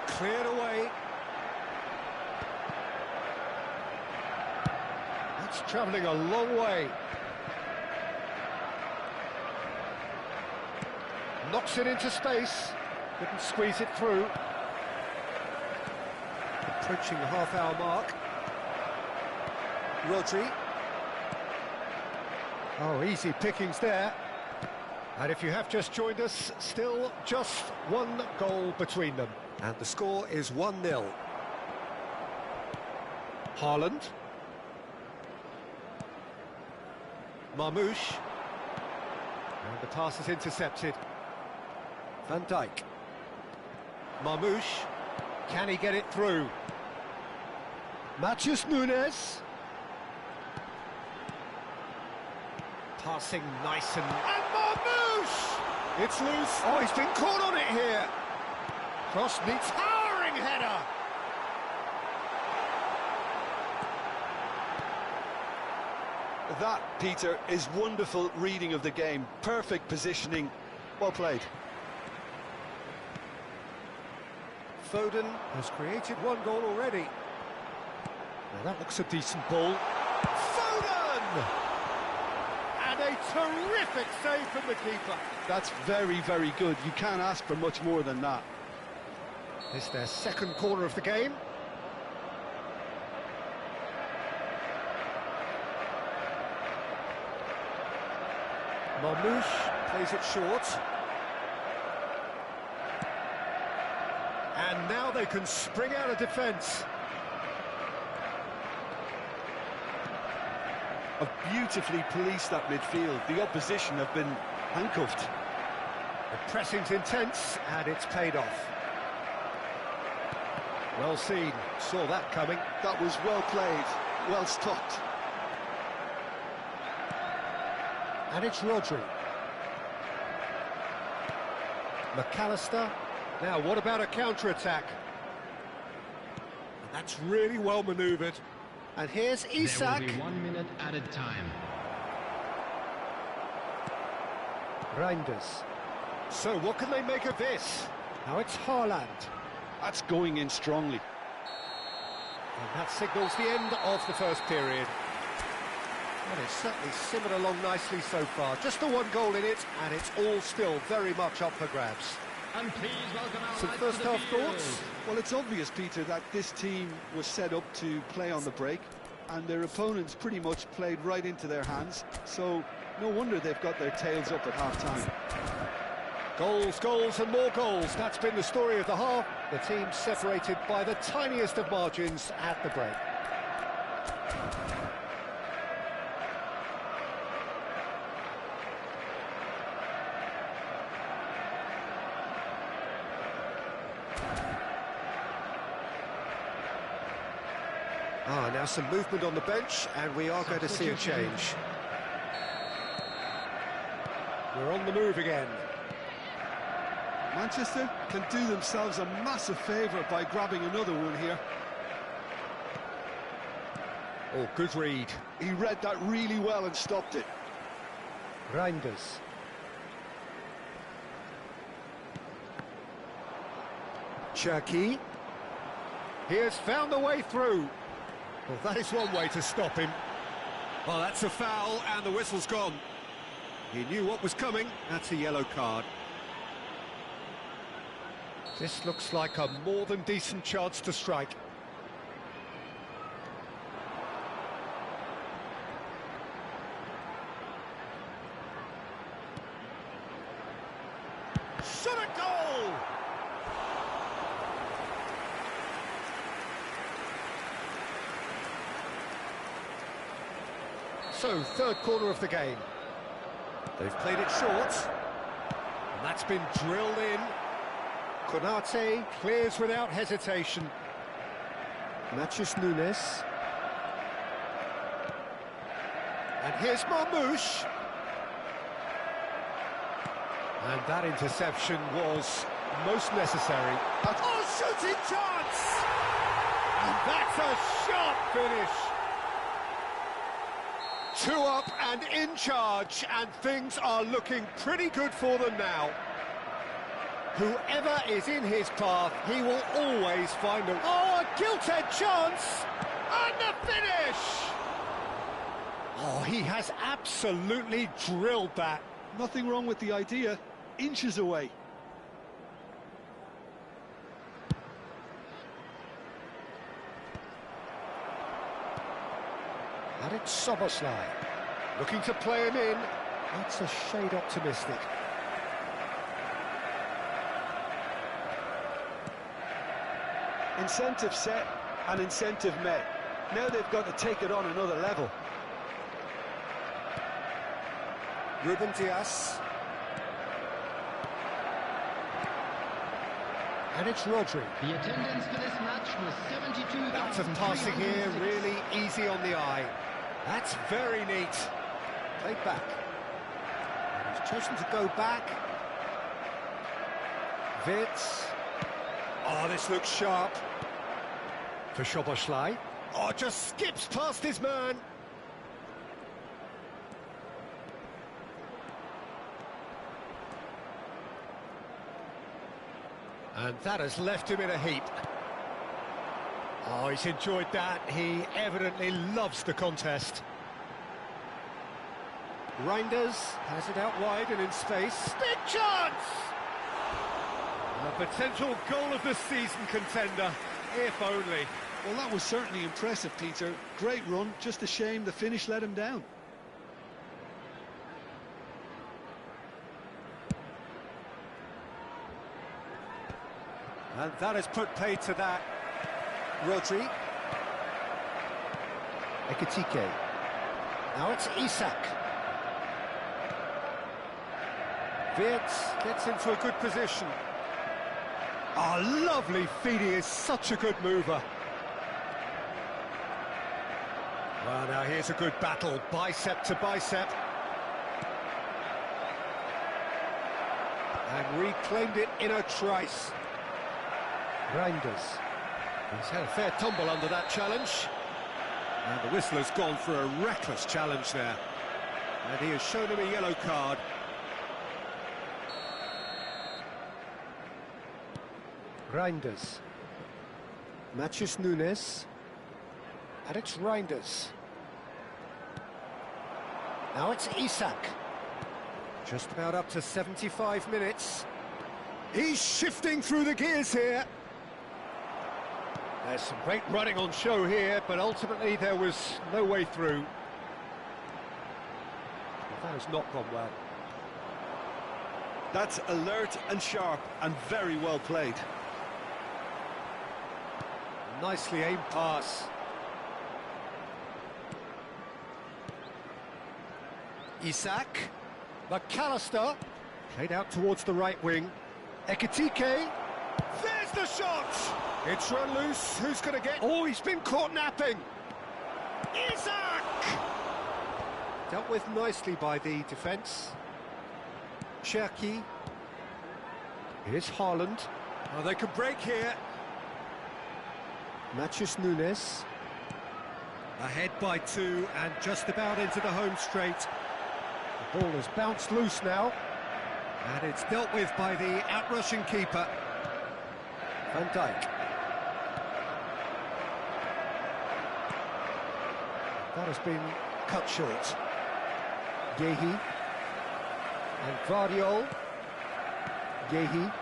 Cleared away. That's travelling a long way. Knocks it into space. Couldn't squeeze it through. Approaching the half-hour mark. Rodri. Oh, easy pickings there. And if you have just joined us, still just one goal between them. And the score is 1-0. Haaland. Marmouche. And the pass is intercepted. Van Dijk. Marmouche, can he get it through? Matheus Nunes. Passing nice and Marmouche! It's loose. Oh, he's been caught on it here. Cross needs towering header. That, Peter, is wonderful reading of the game. Perfect positioning. Well played. Foden has created one goal already. Now that looks a decent ball. Foden! And a terrific save from the keeper. That's very, very good. You can't ask for much more than that. It's their second corner of the game. Marmouche plays it short. And now they can spring out of defence. Have beautifully policed that midfield. The opposition have been handcuffed. The pressing's intense, and it's paid off. Well seen, saw that coming. That was well played, well stopped. And it's Rodri. McAllister. Now, what about a counter-attack? That's really well manoeuvred. And here's Isak. There will be 1 minute added time. Reinders. So, what can they make of this? Now it's Haaland. That's going in strongly. And that signals the end of the first period. Well, it's certainly simmered along nicely so far. Just the one goal in it, and it's all still very much up for grabs. And please welcome our Some lads first to the half field. thoughts? Well, it's obvious, Peter, that this team was set up to play on the break, and their opponents pretty much played right into their hands, so no wonder they've got their tails up at half-time. Goals, goals and more goals. That's been the story of the half. The team separated by the tiniest of margins at the break. Now some movement on the bench, and we are going to see a change. We're on the move again. Manchester can do themselves a massive favour by grabbing another one here. Oh, good read. He read that really well and stopped it. Reinders. Cherki. He has found the way through. Well, that is one way to stop him. Well, that's a foul, and the whistle's gone. He knew what was coming. That's a yellow card. This looks like a more than decent chance to strike. Shot a goal! So, third corner of the game. They've played it short. And that's been drilled in. Konate clears without hesitation. Matches Nunes. And here's Marmouche. And that interception was most necessary. Oh, shooting chance! And that's a sharp finish. 2 up and in charge, and things are looking pretty good for them now. Whoever is in his path, he will always find a... Oh, a gilt-edged chance! And the finish! Oh, he has absolutely drilled that. Nothing wrong with the idea. Inches away. And it's Soboslai, looking to play him in. That's a shade optimistic. Incentive set and incentive met. Now they've got to take it on another level. Ruben Dias. And it's Rodri. The attendance for this match was 72,000. Lots of passing here, really easy on the eye. That's very neat. Played back. And he's chosen to go back. Witz. Oh, this looks sharp. For Szoboszlai. Oh, just skips past his man. And that has left him in a heap. Oh, he's enjoyed that. He evidently loves the contest. Reinders has it out wide and in space. Big chance! A potential goal of the season contender, if only. Well, that was certainly impressive, Peter. Great run, just a shame the finish let him down. And that has put paid to that. Rodri. Ekitike. Now it's Isak. Wirtz gets into a good position. Oh, lovely feed, he is such a good mover. Well, now here's a good battle, bicep to bicep. And reclaimed it in a trice. Reinders. He's had a fair tumble under that challenge. And the whistler's gone for a reckless challenge there. And he has shown him a yellow card. Reinders. Matthews Nunes. And it's Reinders. Now it's Isak. Just about up to 75 minutes. He's shifting through the gears here. There's some great running on show here, but ultimately there was no way through. That has not gone well. That's alert and sharp and very well played. Nicely aimed pass. Isak. McAllister. Played out towards the right wing. Ekitike. There's the shot! It's run loose. Who's going to get... Oh, he's been caught napping. Isak! Dealt with nicely by the defence. Cherki. Here's Haaland. Oh, they can break here. Matthews Nunes. Ahead by 2 and just about into the home straight. The ball has bounced loose now. And it's dealt with by the outrushing keeper. Van Dijk. That has been cut short. Yehi. And Vardiol. Yehi.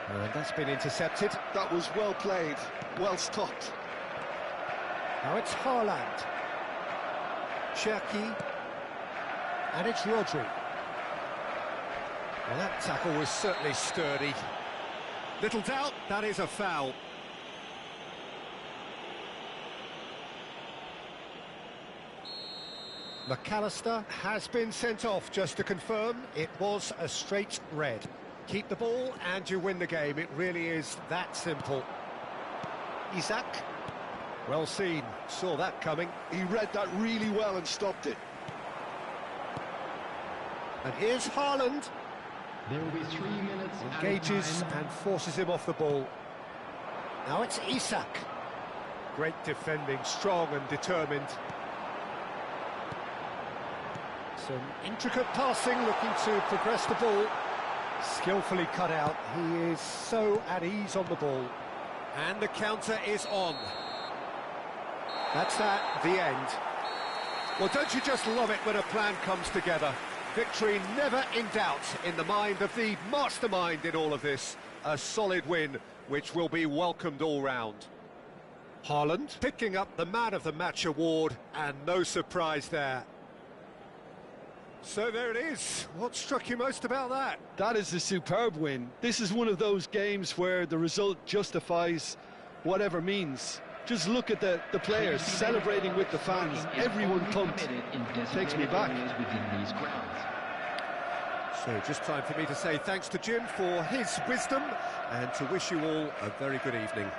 And that's been intercepted. That was well played, well stopped. Now it's Haaland. Cherki. And it's Rodri. Well, that tackle was certainly sturdy. Little doubt, that is a foul. McAllister has been sent off, just to confirm. It was a straight red. Keep the ball and you win the game. It really is that simple. Isak. Well seen, saw that coming. He read that really well and stopped it. And here's Haaland. There will be 3 minutes Engages and forces him off the ball. Now it's Isak. Great defending, strong and determined. Some intricate passing, looking to progress the ball. Skillfully cut out. He is so at ease on the ball. And the counter is on. That's that, the end. Well, don't you just love it when a plan comes together? Victory never in doubt in the mind of the mastermind in all of this. A solid win, which will be welcomed all round. Haaland picking up the Man of the Match award, and no surprise there. So there it is. What struck you most about that? That is a superb win. This is one of those games where the result justifies whatever means. Just look at the players celebrating with the fans. Everyone pumped. Takes me back. So just time for me to say thanks to Jim for his wisdom and to wish you all a very good evening.